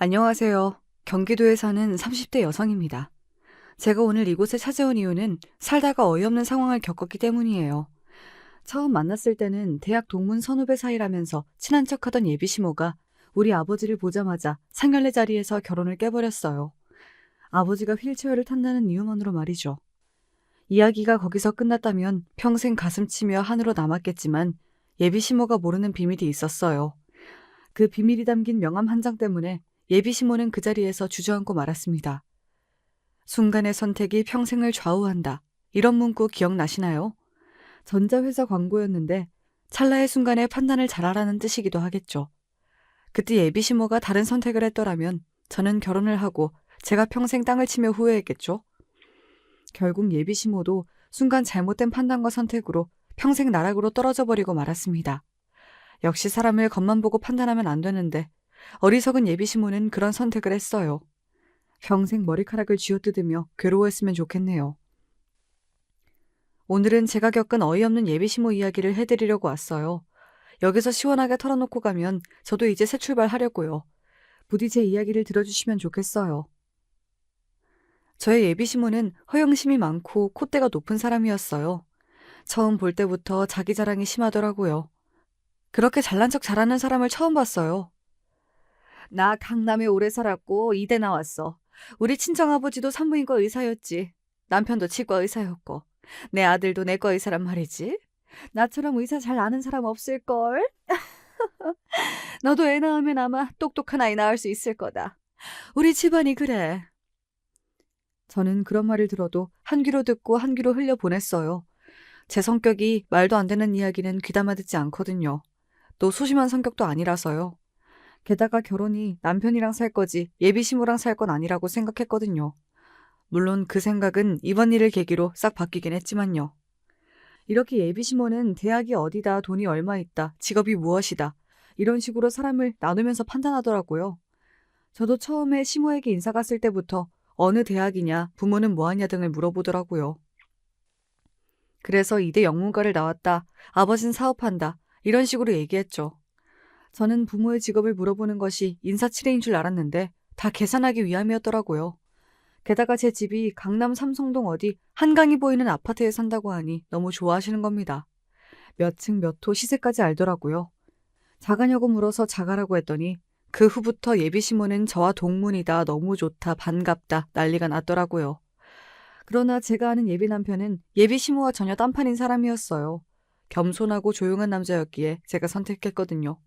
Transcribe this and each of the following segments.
안녕하세요. 경기도에 사는 30대 여성입니다. 제가 오늘 이곳에 찾아온 이유는 살다가 어이없는 상황을 겪었기 때문이에요. 처음 만났을 때는 대학 동문 선후배 사이라면서 친한 척하던 예비 시모가 우리 아버지를 보자마자 상견례 자리에서 결혼을 깨버렸어요. 아버지가 휠체어를 탄다는 이유만으로 말이죠. 이야기가 거기서 끝났다면 평생 가슴 치며 한으로 남았겠지만 예비 시모가 모르는 비밀이 있었어요. 그 비밀이 담긴 명함 한 장 때문에 예비 시모는 그 자리에서 주저앉고 말았습니다. 순간의 선택이 평생을 좌우한다. 이런 문구 기억나시나요? 전자회사 광고였는데 찰나의 순간에 판단을 잘하라는 뜻이기도 하겠죠. 그때 예비 시모가 다른 선택을 했더라면 저는 결혼을 하고 제가 평생 땅을 치며 후회했겠죠. 결국 예비 시모도 순간 잘못된 판단과 선택으로 평생 나락으로 떨어져 버리고 말았습니다. 역시 사람을 겉만 보고 판단하면 안 되는데 어리석은 예비 시모는 그런 선택을 했어요. 평생 머리카락을 쥐어뜯으며 괴로워했으면 좋겠네요. 오늘은 제가 겪은 어이없는 예비 시모 이야기를 해드리려고 왔어요. 여기서 시원하게 털어놓고 가면 저도 이제 새 출발하려고요. 부디 제 이야기를 들어주시면 좋겠어요. 저의 예비 시모는 허영심이 많고 콧대가 높은 사람이었어요. 처음 볼 때부터 자기 자랑이 심하더라고요. 그렇게 잘난 척 잘하는 사람을 처음 봤어요. 나 강남에 오래 살았고 이대 나왔어. 우리 친정아버지도 산부인과 의사였지. 남편도 치과 의사였고. 내 아들도 내과 의사란 말이지. 나처럼 의사 잘 아는 사람 없을걸? 너도 애 낳으면 아마 똑똑한 아이 낳을 수 있을 거다. 우리 집안이 그래. 저는 그런 말을 들어도 한 귀로 듣고 한 귀로 흘려 보냈어요. 제 성격이 말도 안 되는 이야기는 귀담아 듣지 않거든요. 또 소심한 성격도 아니라서요. 게다가 결혼이 남편이랑 살 거지 예비 시모랑 살 건 아니라고 생각했거든요. 물론 그 생각은 이번 일을 계기로 싹 바뀌긴 했지만요. 이렇게 예비 시모는 대학이 어디다, 돈이 얼마 있다, 직업이 무엇이다 이런 식으로 사람을 나누면서 판단하더라고요. 저도 처음에 시모에게 인사 갔을 때부터 어느 대학이냐, 부모는 뭐하냐 등을 물어보더라고요. 그래서 이대 영문과를 나왔다, 아버진 사업한다 이런 식으로 얘기했죠. 저는 부모의 직업을 물어보는 것이 인사치레인 줄 알았는데 다 계산하기 위함이었더라고요. 게다가 제 집이 강남 삼성동 어디 한강이 보이는 아파트에 산다고 하니 너무 좋아하시는 겁니다. 몇 층 몇 호 시세까지 알더라고요. 자가냐고 물어서 자가라고 했더니 그 후부터 예비 시모는 저와 동문이다, 너무 좋다, 반갑다 난리가 났더라고요. 그러나 제가 아는 예비 남편은 예비 시모와 전혀 딴판인 사람이었어요. 겸손하고 조용한 남자였기에 제가 선택했거든요.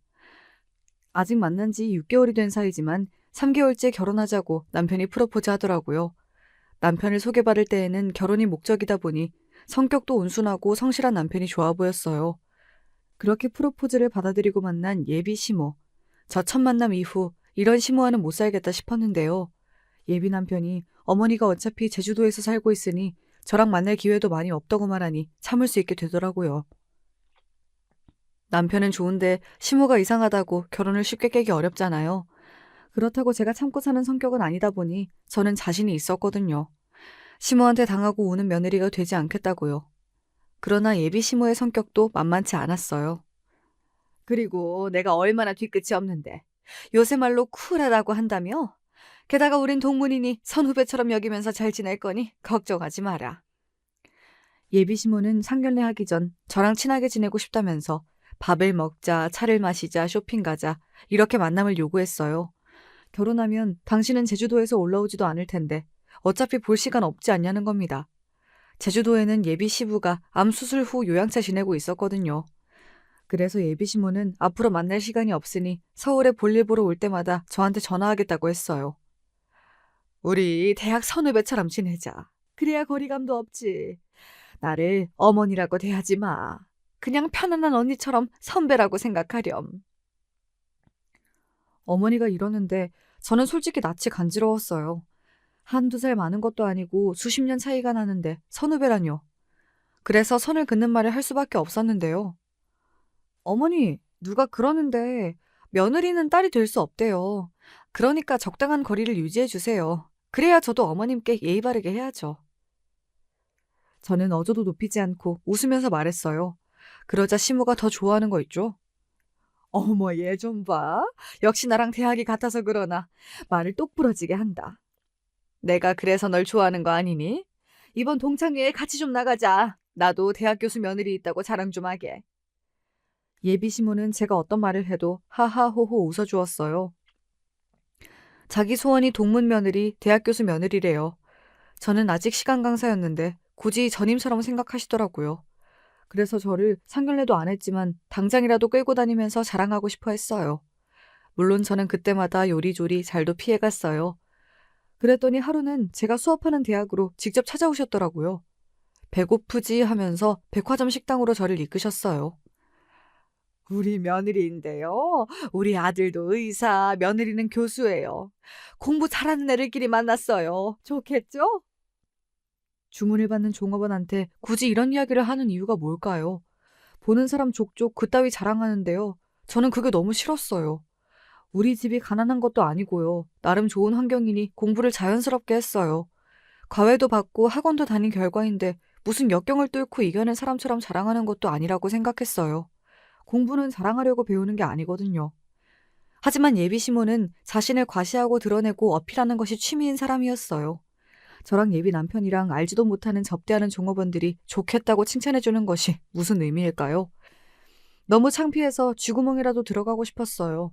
아직 만난 지 6개월이 된 사이지만 3개월째 결혼하자고 남편이 프로포즈 하더라고요. 남편을 소개받을 때에는 결혼이 목적이다 보니 성격도 온순하고 성실한 남편이 좋아 보였어요. 그렇게 프로포즈를 받아들이고 만난 예비 시모. 저 첫 만남 이후 이런 시모와는 못 살겠다 싶었는데요. 예비 남편이 어머니가 어차피 제주도에서 살고 있으니 저랑 만날 기회도 많이 없다고 말하니 참을 수 있게 되더라고요. 남편은 좋은데 시모가 이상하다고 결혼을 쉽게 깨기 어렵잖아요. 그렇다고 제가 참고 사는 성격은 아니다 보니 저는 자신이 있었거든요. 시모한테 당하고 우는 며느리가 되지 않겠다고요. 그러나 예비 시모의 성격도 만만치 않았어요. 그리고 내가 얼마나 뒤끝이 없는데 요새 말로 쿨하다고 한다며? 게다가 우린 동문이니 선후배처럼 여기면서 잘 지낼 거니 걱정하지 마라. 예비 시모는 상견례 하기 전 저랑 친하게 지내고 싶다면서 밥을 먹자, 차를 마시자, 쇼핑 가자 이렇게 만남을 요구했어요. 결혼하면 당신은 제주도에서 올라오지도 않을 텐데 어차피 볼 시간 없지 않냐는 겁니다. 제주도에는 예비 시부가 암 수술 후 요양차 지내고 있었거든요. 그래서 예비 시모는 앞으로 만날 시간이 없으니 서울에 볼일 보러 올 때마다 저한테 전화하겠다고 했어요. 우리 대학 선후배처럼 지내자. 그래야 거리감도 없지. 나를 어머니라고 대하지 마. 그냥 편안한 언니처럼 선배라고 생각하렴. 어머니가 이러는데 저는 솔직히 낯이 간지러웠어요. 한두 살 많은 것도 아니고 수십 년 차이가 나는데 선후배라뇨. 그래서 선을 긋는 말을 할 수밖에 없었는데요. 어머니, 누가 그러는데 며느리는 딸이 될 수 없대요. 그러니까 적당한 거리를 유지해 주세요. 그래야 저도 어머님께 예의 바르게 해야죠. 저는 어조도 높이지 않고 웃으면서 말했어요. 그러자 시모가 더 좋아하는 거 있죠? 어머, 얘 좀 봐. 역시 나랑 대학이 같아서 그러나 말을 똑부러지게 한다. 내가 그래서 널 좋아하는 거 아니니? 이번 동창회에 같이 좀 나가자. 나도 대학 교수 며느리 있다고 자랑 좀 하게. 예비 시모는 제가 어떤 말을 해도 하하호호 웃어주었어요. 자기 소원이 동문 며느리, 대학 교수 며느리래요. 저는 아직 시간 강사였는데 굳이 전임처럼 생각하시더라고요. 그래서 저를 상견례도 안 했지만 당장이라도 끌고 다니면서 자랑하고 싶어 했어요. 물론 저는 그때마다 요리조리 잘도 피해갔어요. 그랬더니 하루는 제가 수업하는 대학으로 직접 찾아오셨더라고요. 배고프지 하면서 백화점 식당으로 저를 이끄셨어요. 우리 며느리인데요. 우리 아들도 의사, 며느리는 교수예요. 공부 잘하는 애들끼리 만났어요. 좋겠죠? 주문을 받는 종업원한테 굳이 이런 이야기를 하는 이유가 뭘까요? 보는 사람 족족 그따위 자랑하는데요. 저는 그게 너무 싫었어요. 우리 집이 가난한 것도 아니고요. 나름 좋은 환경이니 공부를 자연스럽게 했어요. 과외도 받고 학원도 다닌 결과인데 무슨 역경을 뚫고 이겨낸 사람처럼 자랑하는 것도 아니라고 생각했어요. 공부는 자랑하려고 배우는 게 아니거든요. 하지만 예비 시모는 자신을 과시하고 드러내고 어필하는 것이 취미인 사람이었어요. 저랑 예비 남편이랑 알지도 못하는 접대하는 종업원들이 좋겠다고 칭찬해주는 것이 무슨 의미일까요? 너무 창피해서 쥐구멍이라도 들어가고 싶었어요.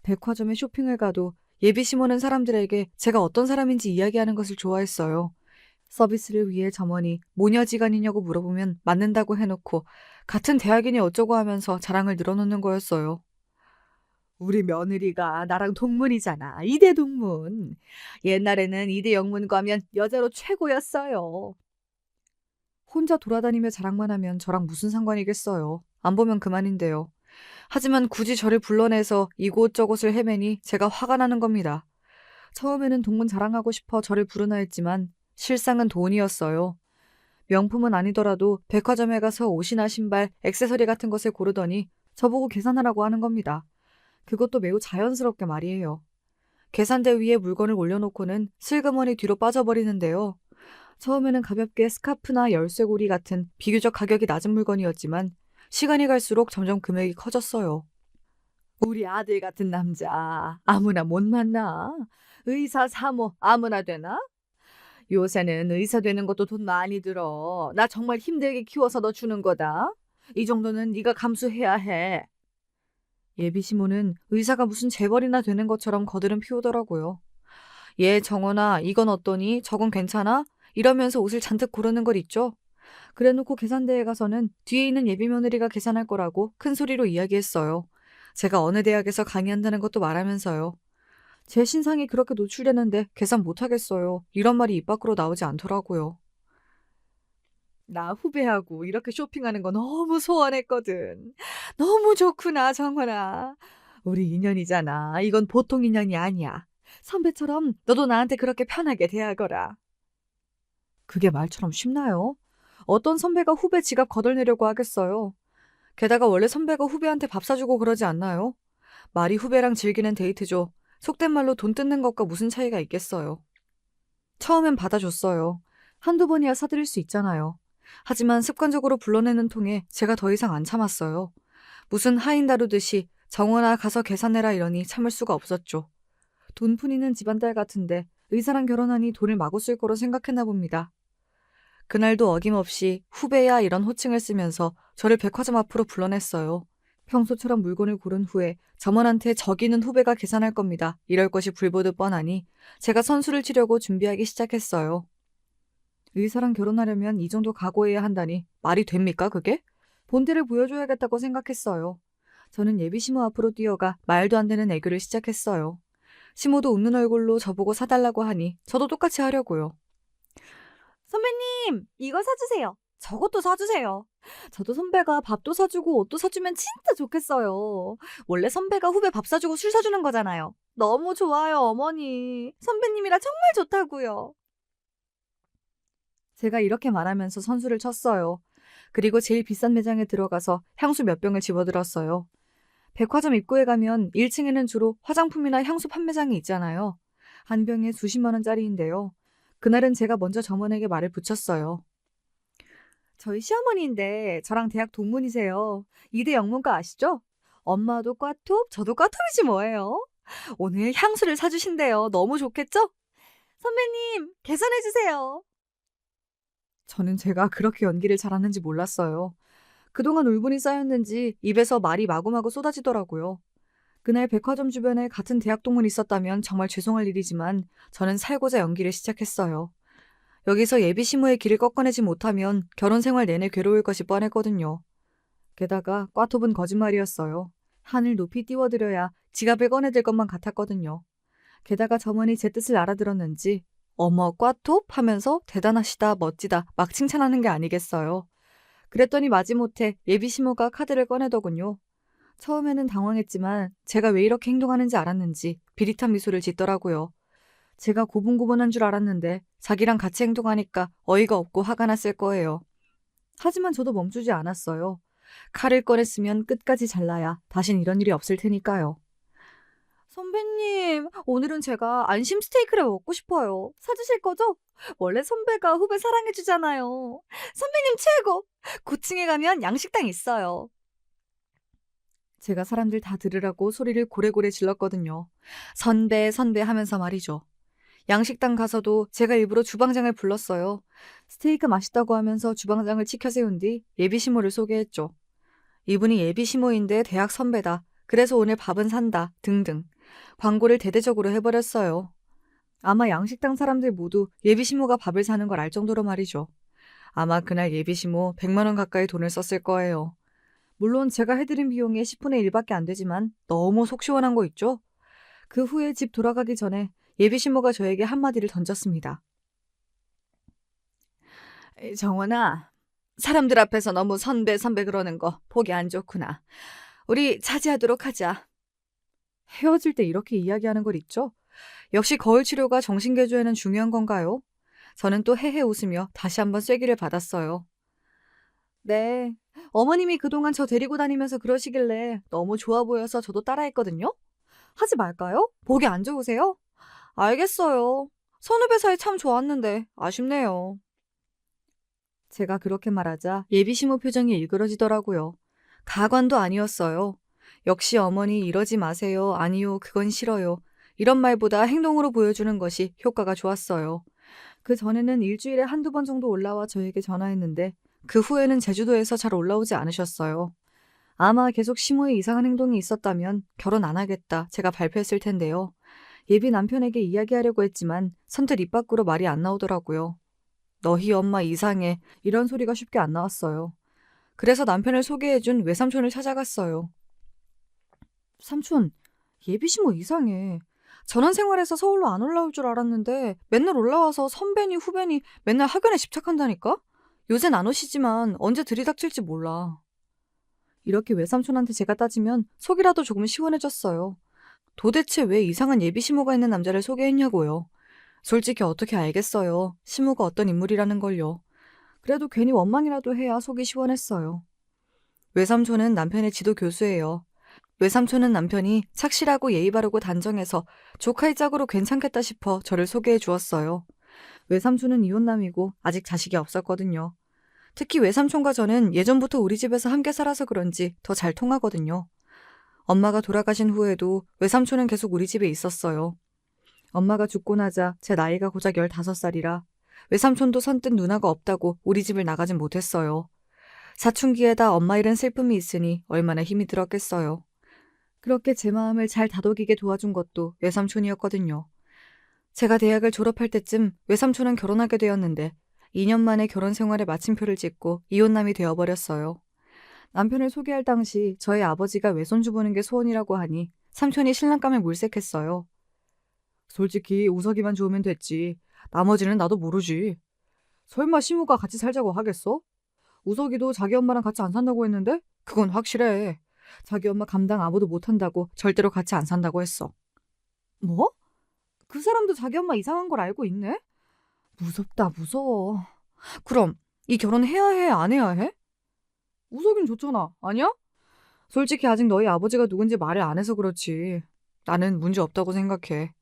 백화점에 쇼핑을 가도 예비 시모는 사람들에게 제가 어떤 사람인지 이야기하는 것을 좋아했어요. 서비스를 위해 점원이 모녀지간이냐고 물어보면 맞는다고 해놓고 같은 대학이니 어쩌고 하면서 자랑을 늘어놓는 거였어요. 우리 며느리가 나랑 동문이잖아. 이대 동문. 옛날에는 이대 영문과 하면 여자로 최고였어요. 혼자 돌아다니며 자랑만 하면 저랑 무슨 상관이겠어요. 안 보면 그만인데요. 하지만 굳이 저를 불러내서 이곳저곳을 헤매니 제가 화가 나는 겁니다. 처음에는 동문 자랑하고 싶어 저를 부르나 했지만 실상은 돈이었어요. 명품은 아니더라도 백화점에 가서 옷이나 신발, 액세서리 같은 것을 고르더니 저보고 계산하라고 하는 겁니다. 그것도 매우 자연스럽게 말이에요. 계산대 위에 물건을 올려놓고는 슬그머니 뒤로 빠져버리는데요. 처음에는 가볍게 스카프나 열쇠고리 같은 비교적 가격이 낮은 물건이었지만 시간이 갈수록 점점 금액이 커졌어요. 우리 아들 같은 남자 아무나 못 만나. 의사 사모 아무나 되나? 요새는 의사 되는 것도 돈 많이 들어. 나 정말 힘들게 키워서 너 주는 거다. 이 정도는 네가 감수해야 해. 예비 시모는 의사가 무슨 재벌이나 되는 것처럼 거드름 피우더라고요. 얘 정원아, 이건 어떠니? 저건 괜찮아? 이러면서 옷을 잔뜩 고르는 걸 있죠. 그래놓고 계산대에 가서는 뒤에 있는 예비 며느리가 계산할 거라고 큰 소리로 이야기했어요. 제가 어느 대학에서 강의한다는 것도 말하면서요. 제 신상이 그렇게 노출되는데 계산 못하겠어요. 이런 말이 입 밖으로 나오지 않더라고요. 나 후배하고 이렇게 쇼핑하는 거 너무 소원했거든. 너무 좋구나, 정원아. 우리 인연이잖아. 이건 보통 인연이 아니야. 선배처럼 너도 나한테 그렇게 편하게 대하거라. 그게 말처럼 쉽나요? 어떤 선배가 후배 지갑 거덜내려고 하겠어요. 게다가 원래 선배가 후배한테 밥 사주고 그러지 않나요? 말이 후배랑 즐기는 데이트죠. 속된 말로 돈 뜯는 것과 무슨 차이가 있겠어요. 처음엔 받아줬어요. 한두 번이야 사드릴 수 있잖아요. 하지만 습관적으로 불러내는 통에 제가 더 이상 안 참았어요. 무슨 하인 다루듯이 정원아 가서 계산해라 이러니 참을 수가 없었죠. 돈푼이는 집안딸 같은데 의사랑 결혼하니 돈을 마구 쓸 거로 생각했나 봅니다. 그날도 어김없이 후배야 이런 호칭을 쓰면서 저를 백화점 앞으로 불러냈어요. 평소처럼 물건을 고른 후에 점원한테 저기는 후배가 계산할 겁니다. 이럴 것이 불보듯 뻔하니 제가 선수를 치려고 준비하기 시작했어요. 의사랑 결혼하려면 이 정도 각오해야 한다니 말이 됩니까 그게? 본때를 보여줘야겠다고 생각했어요. 저는 예비 시모 앞으로 뛰어가 말도 안 되는 애교를 시작했어요. 시모도 웃는 얼굴로 저보고 사달라고 하니 저도 똑같이 하려고요. 선배님, 이거 사주세요. 저것도 사주세요. 저도 선배가 밥도 사주고 옷도 사주면 진짜 좋겠어요. 원래 선배가 후배 밥 사주고 술 사주는 거잖아요. 너무 좋아요, 어머니. 선배님이라 정말 좋다고요. 제가 이렇게 말하면서 선수를 쳤어요. 그리고 제일 비싼 매장에 들어가서 향수 몇 병을 집어들었어요. 백화점 입구에 가면 1층에는 주로 화장품이나 향수 판매장이 있잖아요. 한 병에 수십만 원짜리인데요. 그날은 제가 먼저 점원에게 말을 붙였어요. 저희 시어머니인데 저랑 대학 동문이세요. 이대 영문과 아시죠? 엄마도 꽈톱, 저도 꽈톱이지 뭐예요. 오늘 향수를 사주신대요. 너무 좋겠죠? 선배님, 계산해주세요. 저는 제가 그렇게 연기를 잘하는지 몰랐어요. 그동안 울분이 쌓였는지 입에서 말이 마구마구 쏟아지더라고요. 그날 백화점 주변에 같은 대학 동문이 있었다면 정말 죄송할 일이지만 저는 살고자 연기를 시작했어요. 여기서 예비 시모의 길을 꺾어내지 못하면 결혼 생활 내내 괴로울 것이 뻔했거든요. 게다가 꽈톱은 거짓말이었어요. 하늘 높이 띄워드려야 지갑을 꺼내들 것만 같았거든요. 게다가 점원이 제 뜻을 알아들었는지 어머 꽈톱 하면서 대단하시다 멋지다 막 칭찬하는 게 아니겠어요. 그랬더니 마지못해 예비 시모가 카드를 꺼내더군요. 처음에는 당황했지만 제가 왜 이렇게 행동하는지 알았는지 비릿한 미소를 짓더라고요. 제가 고분고분한 줄 알았는데 자기랑 같이 행동하니까 어이가 없고 화가 났을 거예요. 하지만 저도 멈추지 않았어요. 칼을 꺼냈으면 끝까지 잘라야 다신 이런 일이 없을 테니까요. 선배님, 오늘은 제가 안심 스테이크를 먹고 싶어요. 사주실 거죠? 원래 선배가 후배 사랑해주잖아요. 선배님 최고! 고층에 가면 양식당 있어요. 제가 사람들 다 들으라고 소리를 고래고래 질렀거든요. 선배, 선배 하면서 말이죠. 양식당 가서도 제가 일부러 주방장을 불렀어요. 스테이크 맛있다고 하면서 주방장을 치켜 세운 뒤 예비시모를 소개했죠. 이분이 예비시모인데 대학 선배다. 그래서 오늘 밥은 산다. 등등. 광고를 대대적으로 해버렸어요. 아마 양식당 사람들 모두 예비시모가 밥을 사는 걸 알 정도로 말이죠. 아마 그날 예비시모 100만 원 가까이 돈을 썼을 거예요. 물론 제가 해드린 비용의 10분의 1밖에 안 되지만 너무 속 시원한 거 있죠? 그 후에 집 돌아가기 전에 예비시모가 저에게 한마디를 던졌습니다. 정원아, 사람들 앞에서 너무 선배 선배 그러는 거 보기 안 좋구나. 우리 자제하도록 하자. 헤어질 때 이렇게 이야기하는 걸 있죠? 역시 거울 치료가 정신개조에는 중요한 건가요? 저는 또 헤헤 웃으며 다시 한번 쐐기를 받았어요. 네, 어머님이 그동안 저 데리고 다니면서 그러시길래 너무 좋아 보여서 저도 따라했거든요? 하지 말까요? 보기 안 좋으세요? 알겠어요. 선후배 사이 참 좋았는데 아쉽네요. 제가 그렇게 말하자 예비시모 표정이 일그러지더라고요. 가관도 아니었어요. 역시 어머니 이러지 마세요. 아니요, 그건 싫어요. 이런 말보다 행동으로 보여주는 것이 효과가 좋았어요. 그 전에는 일주일에 한두 번 정도 올라와 저에게 전화했는데 그 후에는 제주도에서 잘 올라오지 않으셨어요. 아마 계속 시모의 이상한 행동이 있었다면 결혼 안 하겠다 제가 발표했을 텐데요. 예비 남편에게 이야기하려고 했지만 선뜻 입 밖으로 말이 안 나오더라고요. 너희 엄마 이상해 이런 소리가 쉽게 안 나왔어요. 그래서 남편을 소개해준 외삼촌을 찾아갔어요. 삼촌, 예비 시모 이상해. 전원생활에서 서울로 안 올라올 줄 알았는데 맨날 올라와서 선배니 후배니 맨날 학연에 집착한다니까? 요샌 안 오시지만 언제 들이닥칠지 몰라. 이렇게 외삼촌한테 제가 따지면 속이라도 조금 시원해졌어요. 도대체 왜 이상한 예비 시모가 있는 남자를 소개했냐고요. 솔직히 어떻게 알겠어요. 시모가 어떤 인물이라는 걸요. 그래도 괜히 원망이라도 해야 속이 시원했어요. 외삼촌은 남편의 지도 교수예요. 외삼촌은 남편이 착실하고 예의 바르고 단정해서 조카의 짝으로 괜찮겠다 싶어 저를 소개해 주었어요. 외삼촌은 이혼남이고 아직 자식이 없었거든요. 특히 외삼촌과 저는 예전부터 우리 집에서 함께 살아서 그런지 더 잘 통하거든요. 엄마가 돌아가신 후에도 외삼촌은 계속 우리 집에 있었어요. 엄마가 죽고 나자 제 나이가 고작 15살이라 외삼촌도 선뜻 누나가 없다고 우리 집을 나가진 못했어요. 사춘기에다 엄마 잃은 슬픔이 있으니 얼마나 힘이 들었겠어요. 그렇게 제 마음을 잘 다독이게 도와준 것도 외삼촌이었거든요. 제가 대학을 졸업할 때쯤 외삼촌은 결혼하게 되었는데 2년 만에 결혼 생활에 마침표를 찍고 이혼남이 되어버렸어요. 남편을 소개할 당시 저희 아버지가 외손주 보는 게 소원이라고 하니 삼촌이 신랑감을 물색했어요. 솔직히 우석이만 좋으면 됐지. 나머지는 나도 모르지. 설마 시무가 같이 살자고 하겠어? 우석이도 자기 엄마랑 같이 안 산다고 했는데? 그건 확실해. 자기 엄마 감당 아무도 못한다고 절대로 같이 안 산다고 했어. 뭐? 그 사람도 자기 엄마 이상한 걸 알고 있네? 무섭다, 무서워. 그럼 이 결혼 해야 해, 안 해야 해? 우석이는 좋잖아, 아니야? 솔직히 아직 너희 아버지가 누군지 말을 안 해서 그렇지. 나는 문제 없다고 생각해.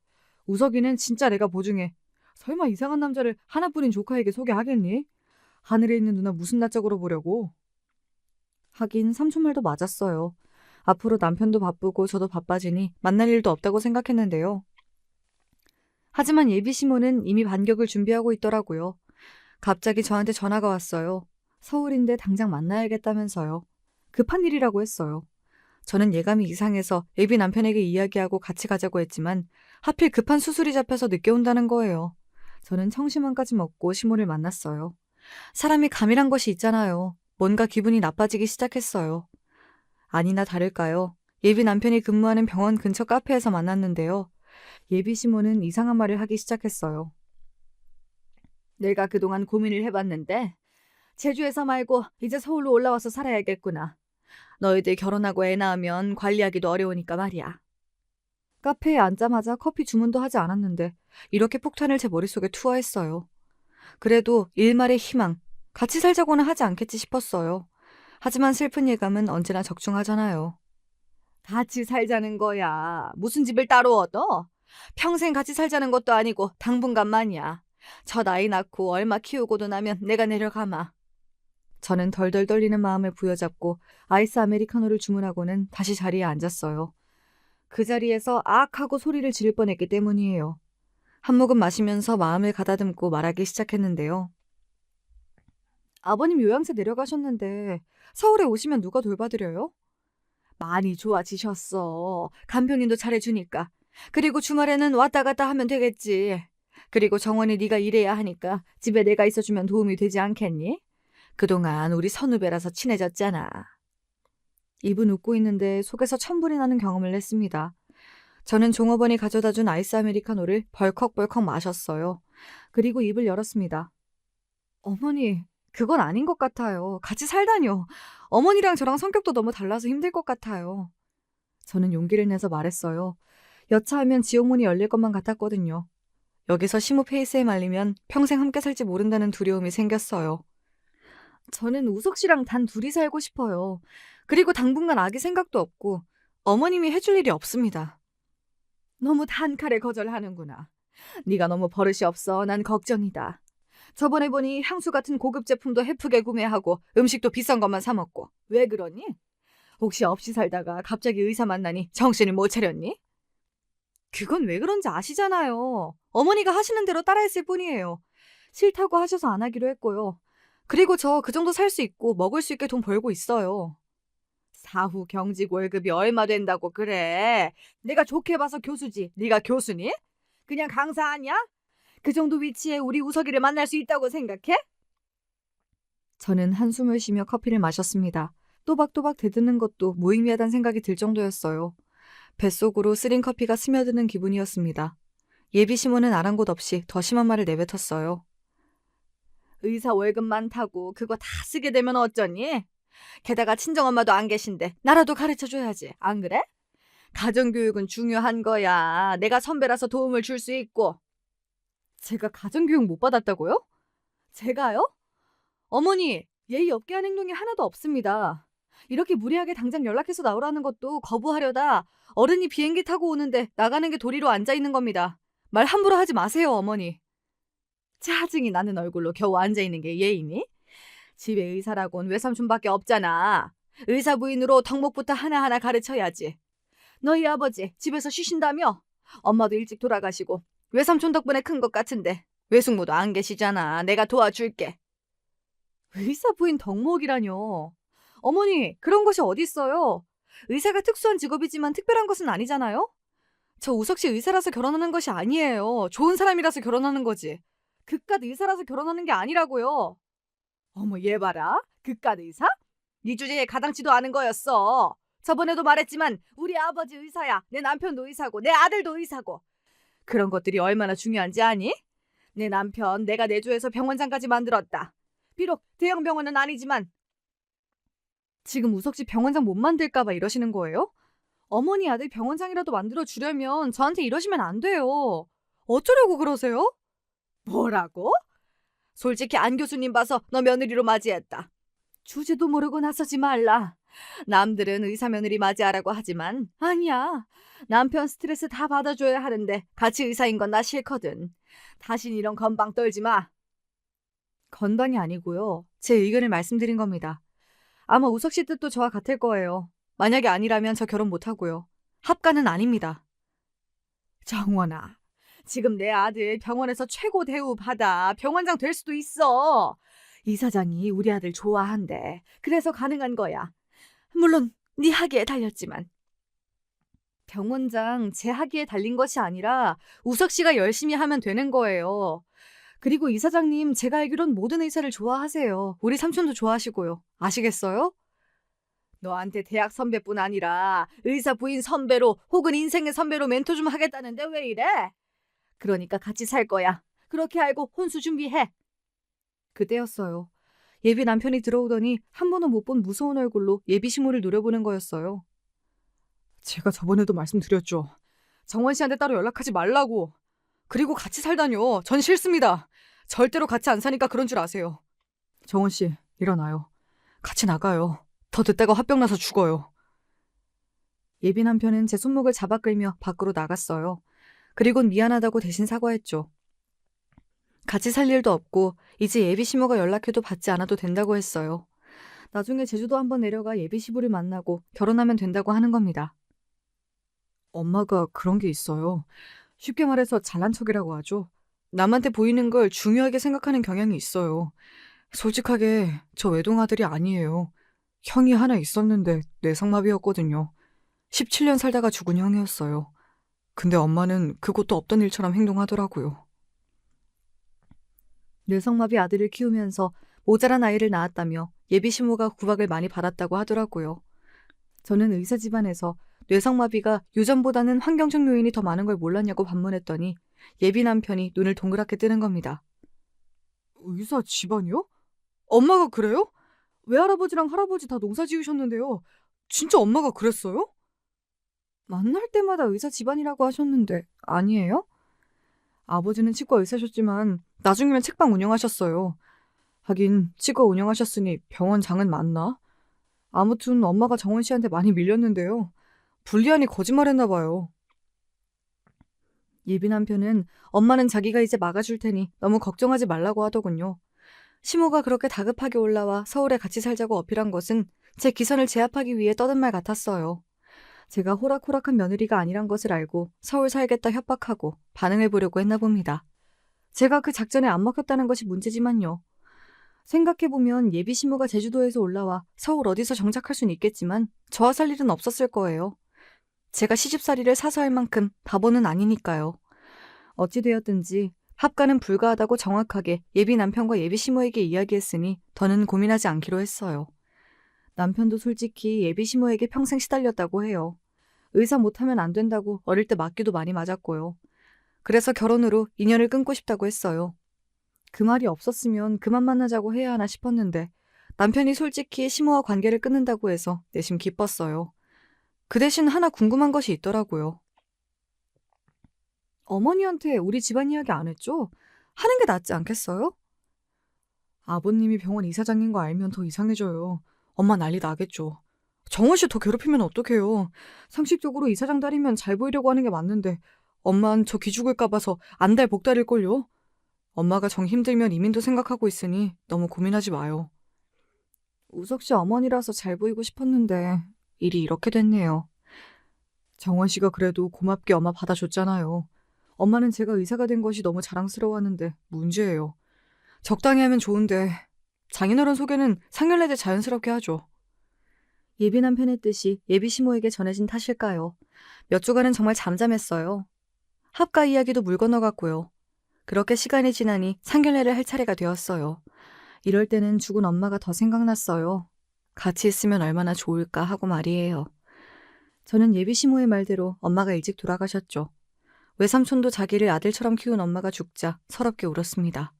우석이는 진짜 내가 보증해. 설마 이상한 남자를 하나뿐인 조카에게 소개하겠니? 하늘에 있는 누나 무슨 낯짝으로 보려고? 하긴 삼촌 말도 맞았어요. 앞으로 남편도 바쁘고 저도 바빠지니 만날 일도 없다고 생각했는데요. 하지만 예비 시모는 이미 반격을 준비하고 있더라고요. 갑자기 저한테 전화가 왔어요. 서울인데 당장 만나야겠다면서요. 급한 일이라고 했어요. 저는 예감이 이상해서 예비 남편에게 이야기하고 같이 가자고 했지만 하필 급한 수술이 잡혀서 늦게 온다는 거예요. 저는 청심환까지 먹고 시모를 만났어요. 사람이 감이란 것이 있잖아요. 뭔가 기분이 나빠지기 시작했어요. 아니나 다를까요? 예비 남편이 근무하는 병원 근처 카페에서 만났는데요. 예비 시모는 이상한 말을 하기 시작했어요. 내가 그동안 고민을 해봤는데 제주에서 말고 이제 서울로 올라와서 살아야겠구나. 너희들 결혼하고 애 낳으면 관리하기도 어려우니까 말이야. 카페에 앉자마자 커피 주문도 하지 않았는데 이렇게 폭탄을 제 머릿속에 투하했어요. 그래도 일말의 희망, 같이 살자고는 하지 않겠지 싶었어요. 하지만 슬픈 예감은 언제나 적중하잖아요. 같이 살자는 거야. 무슨 집을 따로 얻어? 평생 같이 살자는 것도 아니고 당분간만이야. 첫 아이 낳고 얼마 키우고도 나면 내가 내려가마. 저는 덜덜 떨리는 마음을 부여잡고 아이스 아메리카노를 주문하고는 다시 자리에 앉았어요. 그 자리에서 악 하고 소리를 지를 뻔했기 때문이에요. 한 모금 마시면서 마음을 가다듬고 말하기 시작했는데요. 아버님 요양사 내려가셨는데 서울에 오시면 누가 돌봐드려요? 많이 좋아지셨어. 간병인도 잘해주니까. 그리고 주말에는 왔다 갔다 하면 되겠지. 그리고 정원이 네가 일해야 하니까 집에 내가 있어주면 도움이 되지 않겠니? 그동안 우리 선후배라서 친해졌잖아. 입은 웃고 있는데 속에서 천불이 나는 경험을 했습니다. 저는 종업원이 가져다준 아이스 아메리카노를 벌컥벌컥 마셨어요. 그리고 입을 열었습니다. 어머니, 그건 아닌 것 같아요. 같이 살다뇨. 어머니랑 저랑 성격도 너무 달라서 힘들 것 같아요. 저는 용기를 내서 말했어요. 여차하면 지옥문이 열릴 것만 같았거든요. 여기서 시모 페이스에 말리면 평생 함께 살지 모른다는 두려움이 생겼어요. 저는 우석 씨랑 단 둘이 살고 싶어요. 그리고 당분간 아기 생각도 없고 어머님이 해줄 일이 없습니다. 너무 단칼에 거절하는구나. 네가 너무 버릇이 없어. 난 걱정이다. 저번에 보니 향수 같은 고급 제품도 헤프게 구매하고 음식도 비싼 것만 사 먹고. 왜 그러니? 혹시 없이 살다가 갑자기 의사 만나니 정신을 못 차렸니? 그건 왜 그런지 아시잖아요. 어머니가 하시는 대로 따라했을 뿐이에요. 싫다고 하셔서 안 하기로 했고요. 그리고 저 그 정도 살 수 있고 먹을 수 있게 돈 벌고 있어요. 사후 경직 월급이 얼마 된다고 그래. 내가 좋게 봐서 교수지. 네가 교수니? 그냥 강사 아니야? 그 정도 위치에 우리 우석이를 만날 수 있다고 생각해? 저는 한숨을 쉬며 커피를 마셨습니다. 또박또박 대드는 것도 무의미하다는 생각이 들 정도였어요. 뱃속으로 쓰린 커피가 스며드는 기분이었습니다. 예비 시모는 아랑곳 없이 더 심한 말을 내뱉었어요. 의사 월급 많다고 그거 다 쓰게 되면 어쩌니? 게다가 친정엄마도 안 계신데 나라도 가르쳐줘야지. 안 그래? 가정교육은 중요한 거야. 내가 선배라서 도움을 줄 수 있고. 제가 가정교육 못 받았다고요? 제가요? 어머니, 예의 없게 한 행동이 하나도 없습니다. 이렇게 무리하게 당장 연락해서 나오라는 것도 거부하려다 어른이 비행기 타고 오는데 나가는 게 도리로 앉아있는 겁니다. 말 함부로 하지 마세요, 어머니. 짜증이 나는 얼굴로 겨우 앉아있는 게 예의니? 집에 의사라곤 외삼촌밖에 없잖아. 의사 부인으로 덕목부터 하나하나 가르쳐야지. 너희 아버지 집에서 쉬신다며? 엄마도 일찍 돌아가시고 외삼촌 덕분에 큰 것 같은데 외숙모도 안 계시잖아. 내가 도와줄게. 의사 부인 덕목이라뇨. 어머니, 그런 것이 어딨어요. 의사가 특수한 직업이지만 특별한 것은 아니잖아요? 저 우석 씨 의사라서 결혼하는 것이 아니에요. 좋은 사람이라서 결혼하는 거지. 그깟 의사라서 결혼하는 게 아니라고요. 어머, 얘 봐라. 그깟 의사? 네 주제에 가당치도 않은 거였어. 저번에도 말했지만 우리 아버지 의사야. 내 남편도 의사고 내 아들도 의사고. 그런 것들이 얼마나 중요한지 아니? 내 남편 내가 내조해서 병원장까지 만들었다. 비록 대형 병원은 아니지만. 지금 우석 씨 병원장 못 만들까 봐 이러시는 거예요? 어머니 아들 병원장이라도 만들어 주려면 저한테 이러시면 안 돼요. 어쩌려고 그러세요? 뭐라고? 솔직히 안 교수님 봐서 너 며느리로 맞이했다. 주제도 모르고 나서지 말라. 남들은 의사 며느리 맞이하라고 하지만 아니야. 남편 스트레스 다 받아줘야 하는데 같이 의사인 건 나 싫거든. 다신 이런 건방 떨지 마. 건방이 아니고요. 제 의견을 말씀드린 겁니다. 아마 우석 씨 뜻도 저와 같을 거예요. 만약에 아니라면 저 결혼 못하고요. 합가는 아닙니다. 정원아, 지금 내 아들 병원에서 최고 대우 받아 병원장 될 수도 있어. 이사장이 우리 아들 좋아한대. 그래서 가능한 거야. 물론 네 학위에 달렸지만. 병원장 제 학위에 달린 것이 아니라 우석 씨가 열심히 하면 되는 거예요. 그리고 이사장님, 제가 알기론 모든 의사를 좋아하세요. 우리 삼촌도 좋아하시고요. 아시겠어요? 너한테 대학 선배뿐 아니라 의사 부인 선배로 혹은 인생의 선배로 멘토 좀 하겠다는데 왜 이래? 그러니까 같이 살 거야. 그렇게 알고 혼수 준비해. 그때였어요. 예비 남편이 들어오더니 한 번도 못 본 무서운 얼굴로 예비 시모를 노려보는 거였어요. 제가 저번에도 말씀드렸죠. 정원 씨한테 따로 연락하지 말라고. 그리고 같이 살다뇨. 전 싫습니다. 절대로 같이 안 사니까 그런 줄 아세요. 정원 씨, 일어나요. 같이 나가요. 더 듣다가 화병 나서 죽어요. 예비 남편은 제 손목을 잡아 끌며 밖으로 나갔어요. 그리곤 미안하다고 대신 사과했죠. 같이 살 일도 없고 이제 예비 시모가 연락해도 받지 않아도 된다고 했어요. 나중에 제주도 한번 내려가 예비 시부를 만나고 결혼하면 된다고 하는 겁니다. 엄마가 그런 게 있어요. 쉽게 말해서 잘난 척이라고 하죠. 남한테 보이는 걸 중요하게 생각하는 경향이 있어요. 솔직하게 저 외동아들이 아니에요. 형이 하나 있었는데 뇌성마비였거든요. 17년 살다가 죽은 형이었어요. 근데 엄마는 그것도 없던 일처럼 행동하더라고요. 뇌성마비 아들을 키우면서 모자란 아이를 낳았다며 예비 시모가 구박을 많이 받았다고 하더라고요. 저는 의사 집안에서 뇌성마비가 유전보다는 환경적 요인이 더 많은 걸 몰랐냐고 반문했더니 예비 남편이 눈을 동그랗게 뜨는 겁니다. 의사 집안이요? 엄마가 그래요? 외할아버지랑 할아버지 다 농사 지으셨는데요. 진짜 엄마가 그랬어요? 만날 때마다 의사 집안이라고 하셨는데 아니에요? 아버지는 치과 의사셨지만 나중에는 책방 운영하셨어요. 하긴 치과 운영하셨으니 병원장은 맞나? 아무튼 엄마가 정원 씨한테 많이 밀렸는데요. 불리하니 거짓말했나 봐요. 예비 남편은 엄마는 자기가 이제 막아줄 테니 너무 걱정하지 말라고 하더군요. 시모가 그렇게 다급하게 올라와 서울에 같이 살자고 어필한 것은 제 기선을 제압하기 위해 떠든 말 같았어요. 제가 호락호락한 며느리가 아니란 것을 알고 서울 살겠다 협박하고 반응을 보려고 했나 봅니다. 제가 그 작전에 안 먹혔다는 것이 문제지만요. 생각해보면 예비 시모가 제주도에서 올라와 서울 어디서 정착할 수는 있겠지만 저와 살 일은 없었을 거예요. 제가 시집살이를 사서 할 만큼 바보는 아니니까요. 어찌되었든지 합가는 불가하다고 정확하게 예비 남편과 예비 시모에게 이야기했으니 더는 고민하지 않기로 했어요. 남편도 솔직히 예비 시모에게 평생 시달렸다고 해요. 의사 못하면 안 된다고 어릴 때 맞기도 많이 맞았고요. 그래서 결혼으로 인연을 끊고 싶다고 했어요. 그 말이 없었으면 그만 만나자고 해야 하나 싶었는데 남편이 솔직히 시모와 관계를 끊는다고 해서 내심 기뻤어요. 그 대신 하나 궁금한 것이 있더라고요. 어머니한테 우리 집안 이야기 안 했죠? 하는 게 낫지 않겠어요? 아버님이 병원 이사장인 거 알면 더 이상해져요. 엄마 난리 나겠죠. 정원 씨 더 괴롭히면 어떡해요. 상식적으로 이사장 딸이면 잘 보이려고 하는 게 맞는데 엄만 저 기죽을까 봐서 안달 복달일걸요. 엄마가 정 힘들면 이민도 생각하고 있으니 너무 고민하지 마요. 우석 씨 어머니라서 잘 보이고 싶었는데 일이 이렇게 됐네요. 정원 씨가 그래도 고맙게 엄마 받아줬잖아요. 엄마는 제가 의사가 된 것이 너무 자랑스러워하는데 문제예요. 적당히 하면 좋은데 장인어른 소개는 상견례 때 자연스럽게 하죠. 예비 남편의 뜻이 예비 시모에게 전해진 탓일까요? 몇 주간은 정말 잠잠했어요. 합가 이야기도 물 건너갔고요. 그렇게 시간이 지나니 상견례를 할 차례가 되었어요. 이럴 때는 죽은 엄마가 더 생각났어요. 같이 있으면 얼마나 좋을까 하고 말이에요. 저는 예비 시모의 말대로 엄마가 일찍 돌아가셨죠. 외삼촌도 자기를 아들처럼 키운 엄마가 죽자 서럽게 울었습니다.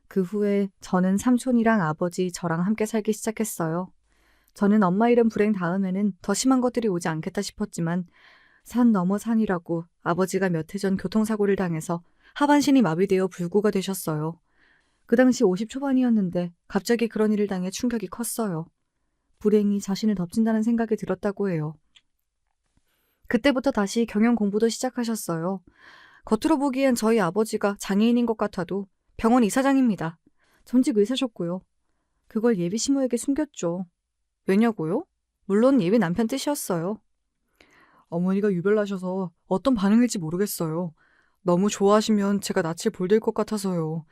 그 후에 저는 삼촌이랑 아버지, 저랑 함께 살기 시작했어요. 저는 엄마 잃은 불행 다음에는 더 심한 것들이 오지 않겠다 싶었지만 산 넘어 산이라고 아버지가 몇 해 전 교통사고를 당해서 하반신이 마비되어 불구가 되셨어요. 그 당시 50 초반이었는데 갑자기 그런 일을 당해 충격이 컸어요. 불행이 자신을 덮친다는 생각이 들었다고 해요. 그때부터 다시 경영 공부도 시작하셨어요. 겉으로 보기엔 저희 아버지가 장애인인 것 같아도 병원 이사장입니다. 전직 의사셨고요. 그걸 예비 시모에게 숨겼죠. 왜냐고요? 물론 예비 남편 뜻이었어요. 어머니가 유별나셔서 어떤 반응일지 모르겠어요. 너무 좋아하시면 제가 낯을 볼들 것 같아서요.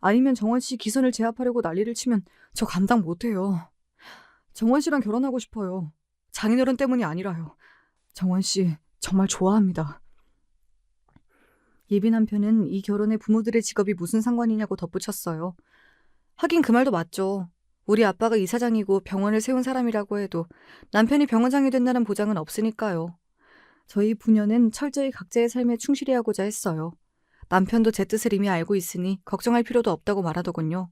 아니면 정원 씨 기선을 제압하려고 난리를 치면 저 감당 못해요. 정원 씨랑 결혼하고 싶어요. 장인어른 때문이 아니라요. 정원 씨 정말 좋아합니다. 예비 남편은 이 결혼에 부모들의 직업이 무슨 상관이냐고 덧붙였어요. 하긴 그 말도 맞죠. 우리 아빠가 이사장이고 병원을 세운 사람이라고 해도 남편이 병원장이 된다는 보장은 없으니까요. 저희 부녀는 철저히 각자의 삶에 충실히 하고자 했어요. 남편도 제 뜻을 이미 알고 있으니 걱정할 필요도 없다고 말하더군요.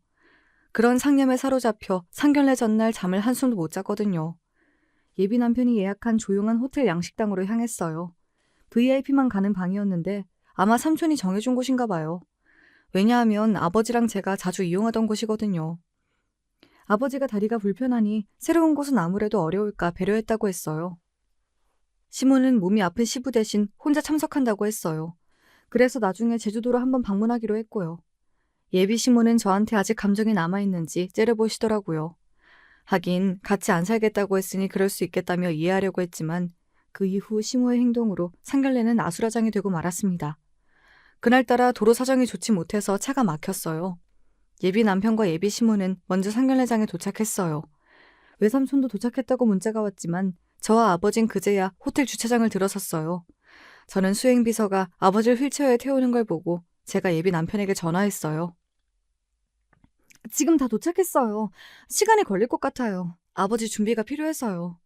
그런 상념에 사로잡혀 상견례 전날 잠을 한숨도 못 잤거든요. 예비 남편이 예약한 조용한 호텔 양식당으로 향했어요. VIP만 가는 방이었는데 아마 삼촌이 정해준 곳인가 봐요. 왜냐하면 아버지랑 제가 자주 이용하던 곳이거든요. 아버지가 다리가 불편하니 새로운 곳은 아무래도 어려울까 배려했다고 했어요. 시모는 몸이 아픈 시부 대신 혼자 참석한다고 했어요. 그래서 나중에 제주도로 한번 방문하기로 했고요. 예비 시모는 저한테 아직 감정이 남아있는지 째려보시더라고요. 하긴 같이 안 살겠다고 했으니 그럴 수 있겠다며 이해하려고 했지만 그 이후 시모의 행동으로 상견례는 아수라장이 되고 말았습니다. 그날따라 도로 사정이 좋지 못해서 차가 막혔어요. 예비 남편과 예비 시모는 먼저 상견례장에 도착했어요. 외삼촌도 도착했다고 문자가 왔지만 저와 아버진 그제야 호텔 주차장을 들어섰어요. 저는 수행비서가 아버지를 휠체어에 태우는 걸 보고 제가 예비 남편에게 전화했어요. 지금 다 도착했어요. 시간이 걸릴 것 같아요. 아버지 준비가 필요해서요.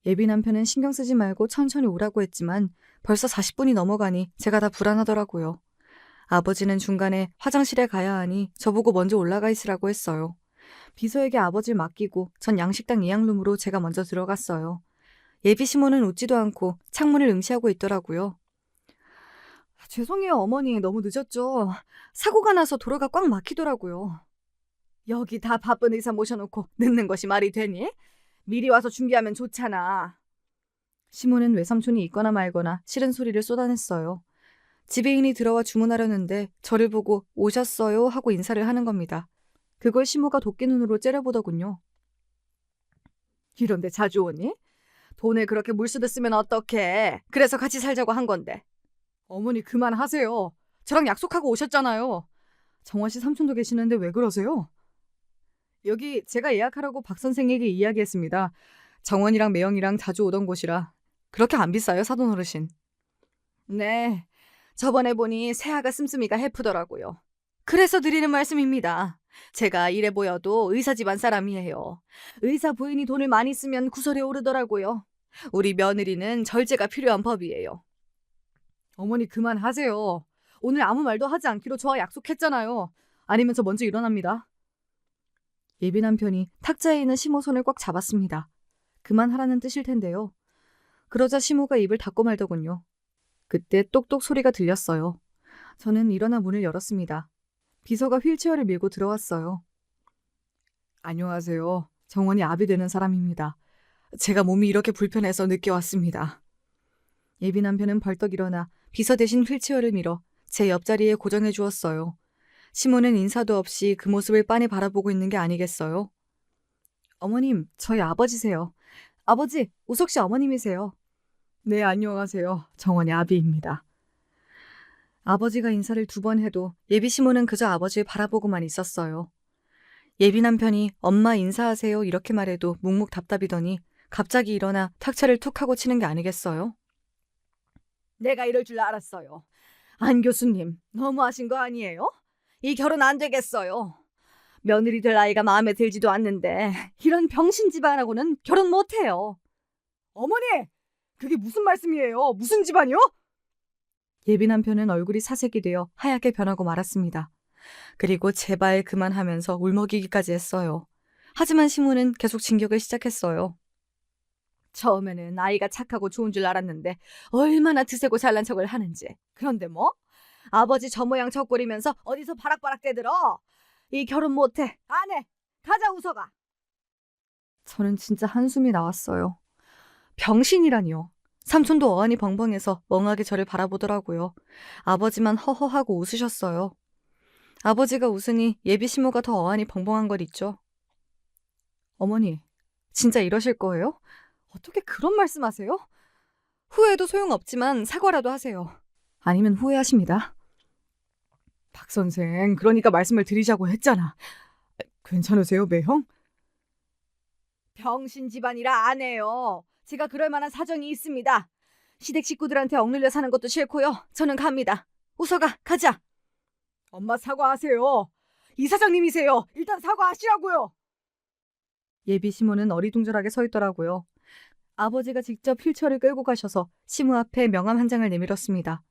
예비 남편은 신경 쓰지 말고 천천히 오라고 했지만 벌써 40분이 넘어가니 제가 다 불안하더라고요. 아버지는 중간에 화장실에 가야 하니 저보고 먼저 올라가 있으라고 했어요. 비서에게 아버지를 맡기고 전 양식당 예약룸으로 제가 먼저 들어갔어요. 예비 시모는 웃지도 않고 창문을 응시하고 있더라고요. 죄송해요, 어머니. 너무 늦었죠. 사고가 나서 도로가 꽉 막히더라고요. 여기 다 바쁜 의사 모셔놓고 늦는 것이 말이 되니? 미리 와서 준비하면 좋잖아. 시모는 외삼촌이 있거나 말거나 싫은 소리를 쏟아냈어요. 지배인이 들어와 주문하려는데 저를 보고 오셨어요 하고 인사를 하는 겁니다. 그걸 시모가 도끼 눈으로 째려보더군요. 이런데 자주 오니? 돈을 그렇게 물쓰듯 쓰면 어떡해. 그래서 같이 살자고 한 건데. 어머니 그만하세요. 저랑 약속하고 오셨잖아요. 정원 씨 삼촌도 계시는데 왜 그러세요? 여기 제가 예약하라고 박 선생에게 이야기했습니다. 정원이랑 매형이랑 자주 오던 곳이라. 그렇게 안 비싸요, 사돈 어르신. 네, 저번에 보니 새아가 씀씀이가 해프더라고요. 그래서 드리는 말씀입니다. 제가 이래 보여도 의사 집안 사람이에요. 의사 부인이 돈을 많이 쓰면 구설에 오르더라고요. 우리 며느리는 절제가 필요한 법이에요. 어머니 그만하세요. 오늘 아무 말도 하지 않기로 저와 약속했잖아요. 아니면 저 먼저 일어납니다. 예비 남편이 탁자에 있는 시모 손을 꽉 잡았습니다. 그만하라는 뜻일 텐데요. 그러자 시모가 입을 닫고 말더군요. 그때 똑똑 소리가 들렸어요. 저는 일어나 문을 열었습니다. 비서가 휠체어를 밀고 들어왔어요. 안녕하세요. 정원이 아비 되는 사람입니다. 제가 몸이 이렇게 불편해서 늦게 왔습니다. 예비 남편은 벌떡 일어나 비서 대신 휠체어를 밀어 제 옆자리에 고정해 주었어요. 시모는 인사도 없이 그 모습을 빤히 바라보고 있는 게 아니겠어요? 어머님, 저희 아버지세요. 아버지, 우석 씨 어머님이세요. 네, 안녕하세요. 정원의 아비입니다. 아버지가 인사를 2번 해도 예비 시모는 그저 아버지를 바라보고만 있었어요. 예비 남편이 엄마 인사하세요 이렇게 말해도 묵묵 답답이더니 갑자기 일어나 탁차를 툭 하고 치는 게 아니겠어요? 내가 이럴 줄 알았어요. 안 교수님, 너무하신 거 아니에요? 이 결혼 안 되겠어요. 며느리 될 나이가 마음에 들지도 않는데 이런 병신 집안하고는 결혼 못해요. 어머니! 그게 무슨 말씀이에요? 무슨 집안이요? 예비 남편은 얼굴이 사색이 되어 하얗게 변하고 말았습니다. 그리고 제발 그만하면서 울먹이기까지 했어요. 하지만 시모는 계속 진격을 시작했어요. 처음에는 아이가 착하고 좋은 줄 알았는데 얼마나 드세고 잘난 척을 하는지. 그런데 뭐? 아버지 저 모양 저 꼴이면서 어디서 바락바락 대들어? 이 결혼 못해. 안 해. 가자 우석아. 저는 진짜 한숨이 나왔어요. 병신이라니요. 삼촌도 어안이 벙벙해서 멍하게 저를 바라보더라고요. 아버지만 허허하고 웃으셨어요. 아버지가 웃으니 예비 시모가 더 어안이 벙벙한 걸 있죠. 어머니, 진짜 이러실 거예요? 어떻게 그런 말씀하세요? 후회도 소용없지만 사과라도 하세요. 아니면 후회하십니다. 박 선생, 그러니까 말씀을 드리자고 했잖아. 괜찮으세요, 매형? 병신 집안이라 안 해요. 제가 그럴 만한 사정이 있습니다. 시댁 식구들한테 억눌려 사는 것도 싫고요. 저는 갑니다. 우서가, 가자. 엄마 사과하세요. 이사장님이세요. 일단 사과하시라고요. 예비 시모는 어리둥절하게 서 있더라고요. 아버지가 직접 휠체어를 끌고 가셔서 시모 앞에 명함 한 장을 내밀었습니다.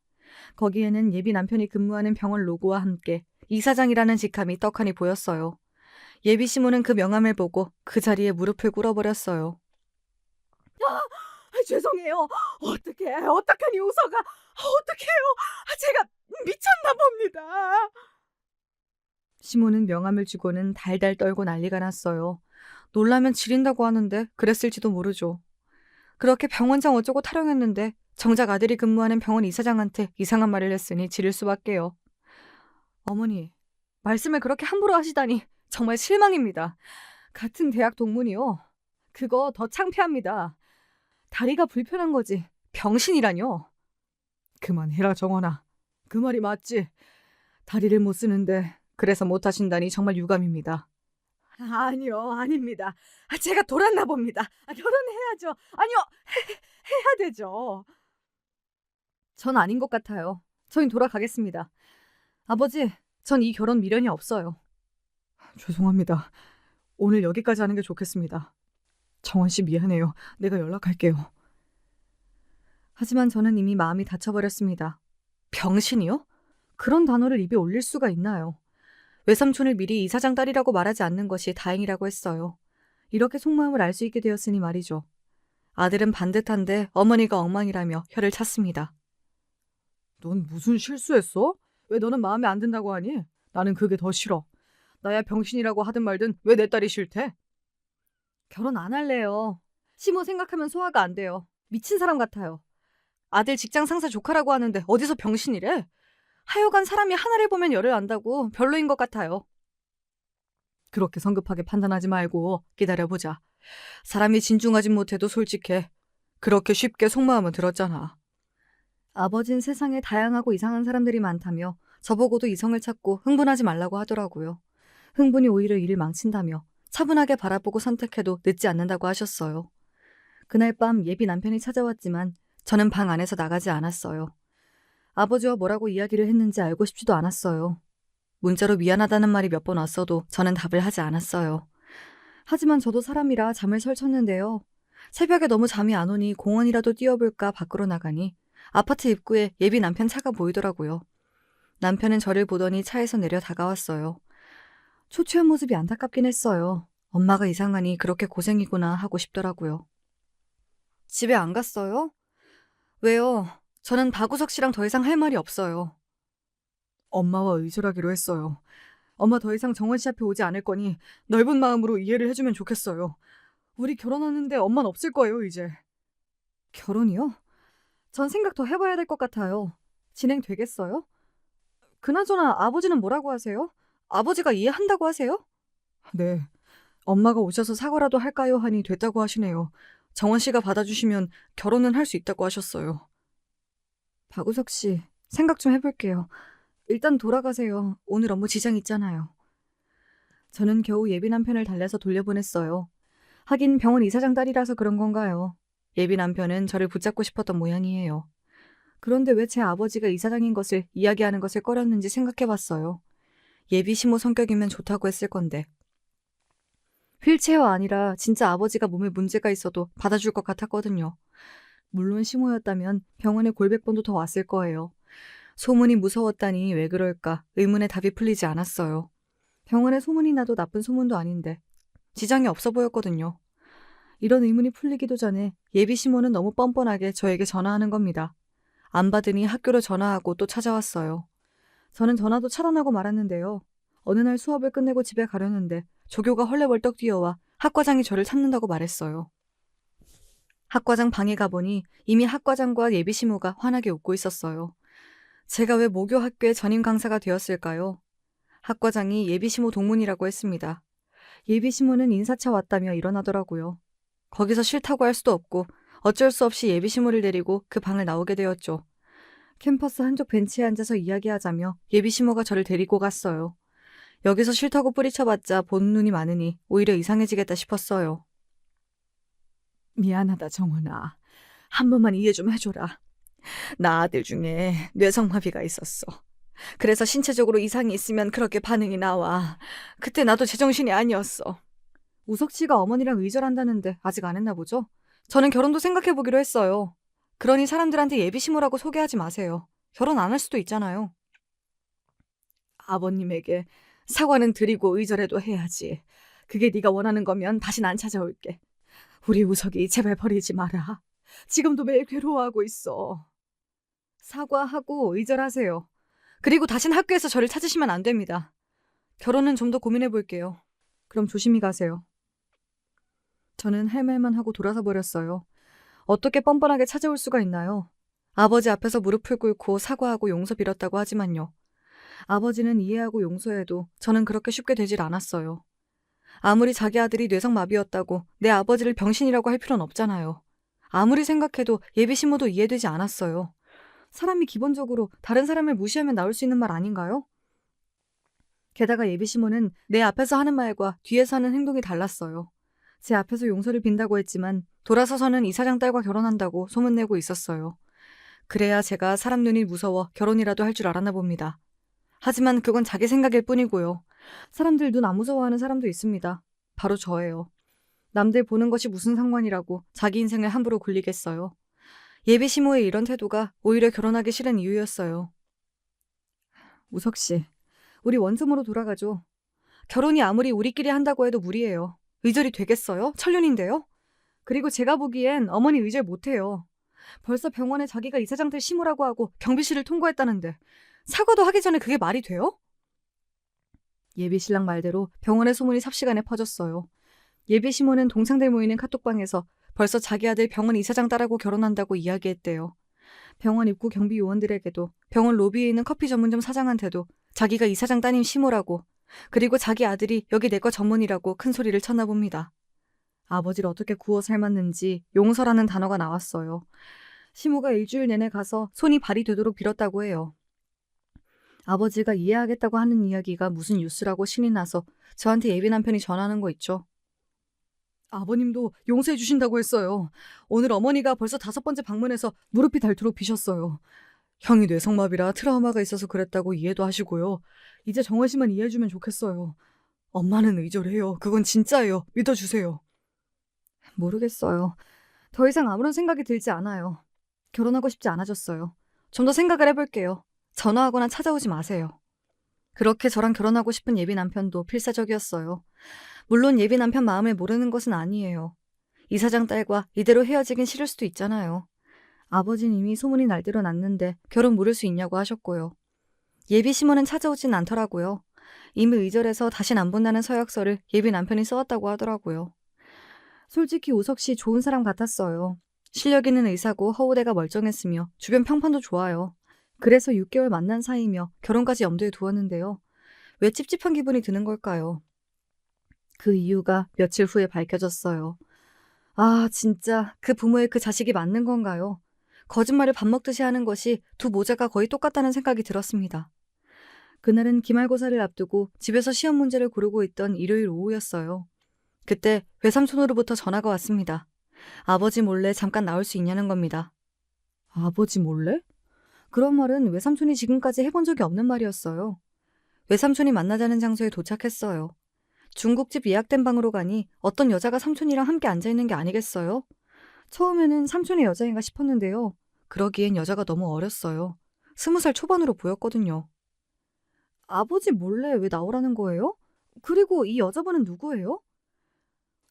거기에는 예비 남편이 근무하는 병원 로고와 함께 이사장이라는 직함이 떡하니 보였어요. 예비 시모는 그 명함을 보고 그 자리에 무릎을 꿇어버렸어요. 죄송해요. 어떡하니 우서가. 어떡해요. 제가 미쳤나 봅니다. 시모는 명함을 주고는 달달 떨고 난리가 났어요. 놀라면 지린다고 하는데 그랬을지도 모르죠. 그렇게 병원장 어쩌고 타령했는데 정작 아들이 근무하는 병원 이사장한테 이상한 말을 했으니 지를 수밖에요. 어머니, 말씀을 그렇게 함부로 하시다니 정말 실망입니다. 같은 대학 동문이요. 그거 더 창피합니다. 다리가 불편한 거지 병신이라뇨. 그만해라 정원아. 그 말이 맞지. 다리를 못 쓰는데 그래서 못 하신다니 정말 유감입니다. 아니요, 아닙니다. 제가 돌았나 봅니다. 결혼해야죠. 아니요, 해야 되죠. 전 아닌 것 같아요. 저희 돌아가겠습니다. 아버지, 전 이 결혼 미련이 없어요. 죄송합니다. 오늘 여기까지 하는 게 좋겠습니다. 정원 씨 미안해요. 내가 연락할게요. 하지만 저는 이미 마음이 닫혀버렸습니다. 병신이요? 그런 단어를 입에 올릴 수가 있나요? 외삼촌을 미리 이사장 딸이라고 말하지 않는 것이 다행이라고 했어요. 이렇게 속마음을 알 수 있게 되었으니 말이죠. 아들은 반듯한데 어머니가 엉망이라며 혀를 찼습니다. 넌 무슨 실수했어? 왜 너는 마음에 안 든다고 하니? 나는 그게 더 싫어. 나야 병신이라고 하든 말든 왜 내 딸이 싫대? 결혼 안 할래요. 시모 생각하면 소화가 안 돼요. 미친 사람 같아요. 아들 직장 상사 조카라고 하는데 어디서 병신이래? 하여간 사람이 하나를 보면 열을 안다고 별로인 것 같아요. 그렇게 성급하게 판단하지 말고 기다려보자. 사람이 진중하진 못해도 솔직해. 그렇게 쉽게 속마음은 들었잖아. 아버진 세상에 다양하고 이상한 사람들이 많다며 저보고도 이성을 찾고 흥분하지 말라고 하더라고요. 흥분이 오히려 일을 망친다며 차분하게 바라보고 선택해도 늦지 않는다고 하셨어요. 그날 밤 예비 남편이 찾아왔지만 저는 방 안에서 나가지 않았어요. 아버지와 뭐라고 이야기를 했는지 알고 싶지도 않았어요. 문자로 미안하다는 말이 몇 번 왔어도 저는 답을 하지 않았어요. 하지만 저도 사람이라 잠을 설쳤는데요. 새벽에 너무 잠이 안 오니 공원이라도 뛰어볼까 밖으로 나가니 아파트 입구에 예비 남편 차가 보이더라고요. 남편은 저를 보더니 차에서 내려 다가왔어요. 초췌한 모습이 안타깝긴 했어요. 엄마가 이상하니 그렇게 고생이구나 하고 싶더라고요. 집에 안 갔어요? 왜요? 저는 박우석 씨랑 더 이상 할 말이 없어요. 엄마와 의절하기로 했어요. 엄마 더 이상 정원 씨 앞에 오지 않을 거니 넓은 마음으로 이해를 해주면 좋겠어요. 우리 결혼하는데 엄마는 없을 거예요, 이제. 결혼이요? 전 생각 더 해봐야 될 것 같아요. 진행되겠어요? 그나저나 아버지는 뭐라고 하세요? 아버지가 이해한다고 하세요? 네. 엄마가 오셔서 사과라도 할까요? 하니 됐다고 하시네요. 정원 씨가 받아주시면 결혼은 할 수 있다고 하셨어요. 박우석 씨, 생각 좀 해볼게요. 일단 돌아가세요. 오늘 업무 지장 있잖아요. 저는 겨우 예비 남편을 달래서 돌려보냈어요. 하긴 병원 이사장 딸이라서 그런 건가요? 예비 남편은 저를 붙잡고 싶었던 모양이에요. 그런데 왜 제 아버지가 이사장인 것을 이야기하는 것을 꺼렸는지 생각해봤어요. 예비 시모 성격이면 좋다고 했을 건데. 휠체어 아니라 진짜 아버지가 몸에 문제가 있어도 받아줄 것 같았거든요. 물론 시모였다면 병원에 골백번도 더 왔을 거예요. 소문이 무서웠다니 왜 그럴까 의문에 답이 풀리지 않았어요. 병원에 소문이 나도 나쁜 소문도 아닌데 지장이 없어 보였거든요. 이런 의문이 풀리기도 전에 예비 시모는 너무 뻔뻔하게 저에게 전화하는 겁니다. 안 받으니 학교로 전화하고 또 찾아왔어요. 저는 전화도 차단하고 말았는데요. 어느 날 수업을 끝내고 집에 가려는데 조교가 헐레벌떡 뛰어와 학과장이 저를 찾는다고 말했어요. 학과장 방에 가보니 이미 학과장과 예비 시모가 환하게 웃고 있었어요. 제가 왜 모교 학교의 전임 강사가 되었을까요? 학과장이 예비 시모 동문이라고 했습니다. 예비 시모는 인사차 왔다며 일어나더라고요. 거기서 싫다고 할 수도 없고 어쩔 수 없이 예비 시모를 데리고 그 방을 나오게 되었죠. 캠퍼스 한쪽 벤치에 앉아서 이야기하자며 예비 시모가 저를 데리고 갔어요. 여기서 싫다고 뿌리쳐봤자 보는 눈이 많으니 오히려 이상해지겠다 싶었어요. 미안하다, 정원아. 한 번만 이해 좀 해줘라. 나 아들 중에 뇌성마비가 있었어. 그래서 신체적으로 이상이 있으면 그렇게 반응이 나와. 그때 나도 제정신이 아니었어. 우석 씨가 어머니랑 의절한다는데 아직 안 했나 보죠? 저는 결혼도 생각해보기로 했어요. 그러니 사람들한테 예비 시모라고 소개하지 마세요. 결혼 안 할 수도 있잖아요. 아버님에게 사과는 드리고 의절해도 해야지. 그게 네가 원하는 거면 다신 안 찾아올게. 우리 우석이 제발 버리지 마라. 지금도 매일 괴로워하고 있어. 사과하고 의절하세요. 그리고 다신 학교에서 저를 찾으시면 안 됩니다. 결혼은 좀 더 고민해볼게요. 그럼 조심히 가세요. 저는 할 말만 하고 돌아서 버렸어요. 어떻게 뻔뻔하게 찾아올 수가 있나요? 아버지 앞에서 무릎을 꿇고 사과하고 용서 빌었다고 하지만요. 아버지는 이해하고 용서해도 저는 그렇게 쉽게 되질 않았어요. 아무리 자기 아들이 뇌성마비였다고 내 아버지를 병신이라고 할 필요는 없잖아요. 아무리 생각해도 예비 시모도 이해되지 않았어요. 사람이 기본적으로 다른 사람을 무시하면 나올 수 있는 말 아닌가요? 게다가 예비 시모는 내 앞에서 하는 말과 뒤에서 하는 행동이 달랐어요. 제 앞에서 용서를 빈다고 했지만 돌아서서는 이사장 딸과 결혼한다고 소문내고 있었어요. 그래야 제가 사람 눈이 무서워 결혼이라도 할 줄 알았나 봅니다. 하지만 그건 자기 생각일 뿐이고요. 사람들 눈 안 무서워하는 사람도 있습니다. 바로 저예요. 남들 보는 것이 무슨 상관이라고 자기 인생을 함부로 굴리겠어요. 예비 시모의 이런 태도가 오히려 결혼하기 싫은 이유였어요. 우석 씨, 우리 원점으로 돌아가죠. 결혼이 아무리 우리끼리 한다고 해도 무리예요. 의절이 되겠어요? 천륜인데요? 그리고 제가 보기엔 어머니 의절 못해요. 벌써 병원에 자기가 이사장들 시모라고 하고 경비실을 통과했다는데 사과도 하기 전에 그게 말이 돼요? 예비 신랑 말대로 병원의 소문이 삽시간에 퍼졌어요. 예비 시모는 동창들 모이는 카톡방에서 벌써 자기 아들 병원 이사장 딸하고 결혼한다고 이야기했대요. 병원 입구 경비 요원들에게도 병원 로비에 있는 커피 전문점 사장한테도 자기가 이사장 따님 시모라고, 그리고 자기 아들이 여기 내 거 전문이라고 큰 소리를 쳤나 봅니다. 아버지를 어떻게 구워 삶았는지 용서라는 단어가 나왔어요. 시모가 일주일 내내 가서 손이 발이 되도록 빌었다고 해요. 아버지가 이해하겠다고 하는 이야기가 무슨 뉴스라고 신이 나서 저한테 예비 남편이 전하는 거 있죠. 아버님도 용서해 주신다고 했어요. 오늘 어머니가 벌써 5번째 방문해서 무릎이 닳도록 비셨어요. 형이 뇌성마비라 트라우마가 있어서 그랬다고 이해도 하시고요. 이제 정원 씨만 이해해주면 좋겠어요. 엄마는 의절해요. 그건 진짜예요. 믿어주세요. 모르겠어요. 더 이상 아무런 생각이 들지 않아요. 결혼하고 싶지 않아졌어요. 좀 더 생각을 해볼게요. 전화하거나 찾아오지 마세요. 그렇게 저랑 결혼하고 싶은 예비 남편도 필사적이었어요. 물론 예비 남편 마음을 모르는 것은 아니에요. 이사장 딸과 이대로 헤어지긴 싫을 수도 있잖아요. 아버지는 이미 소문이 날대로 났는데 결혼 물을 수 있냐고 하셨고요. 예비 시모는 찾아오진 않더라고요. 이미 의절해서 다신 안 본다는 서약서를 예비 남편이 써왔다고 하더라고요. 솔직히 우석 씨 좋은 사람 같았어요. 실력 있는 의사고 허우대가 멀쩡했으며 주변 평판도 좋아요. 그래서 6개월 만난 사이며 결혼까지 염두에 두었는데요. 왜 찝찝한 기분이 드는 걸까요? 그 이유가 며칠 후에 밝혀졌어요. 아, 진짜 그 부모의 그 자식이 맞는 건가요? 거짓말을 밥 먹듯이 하는 것이 두 모자가 거의 똑같다는 생각이 들었습니다. 그날은 기말고사를 앞두고 집에서 시험 문제를 고르고 있던 일요일 오후였어요. 그때 외삼촌으로부터 전화가 왔습니다. 아버지 몰래 잠깐 나올 수 있냐는 겁니다. 아버지 몰래? 그런 말은 외삼촌이 지금까지 해본 적이 없는 말이었어요. 외삼촌이 만나자는 장소에 도착했어요. 중국집 예약된 방으로 가니 어떤 여자가 삼촌이랑 함께 앉아있는 게 아니겠어요? 처음에는 삼촌의 여자인가 싶었는데요. 그러기엔 여자가 너무 어렸어요. 20살 초반으로 보였거든요. 아버지 몰래 왜 나오라는 거예요? 그리고 이 여자분은 누구예요?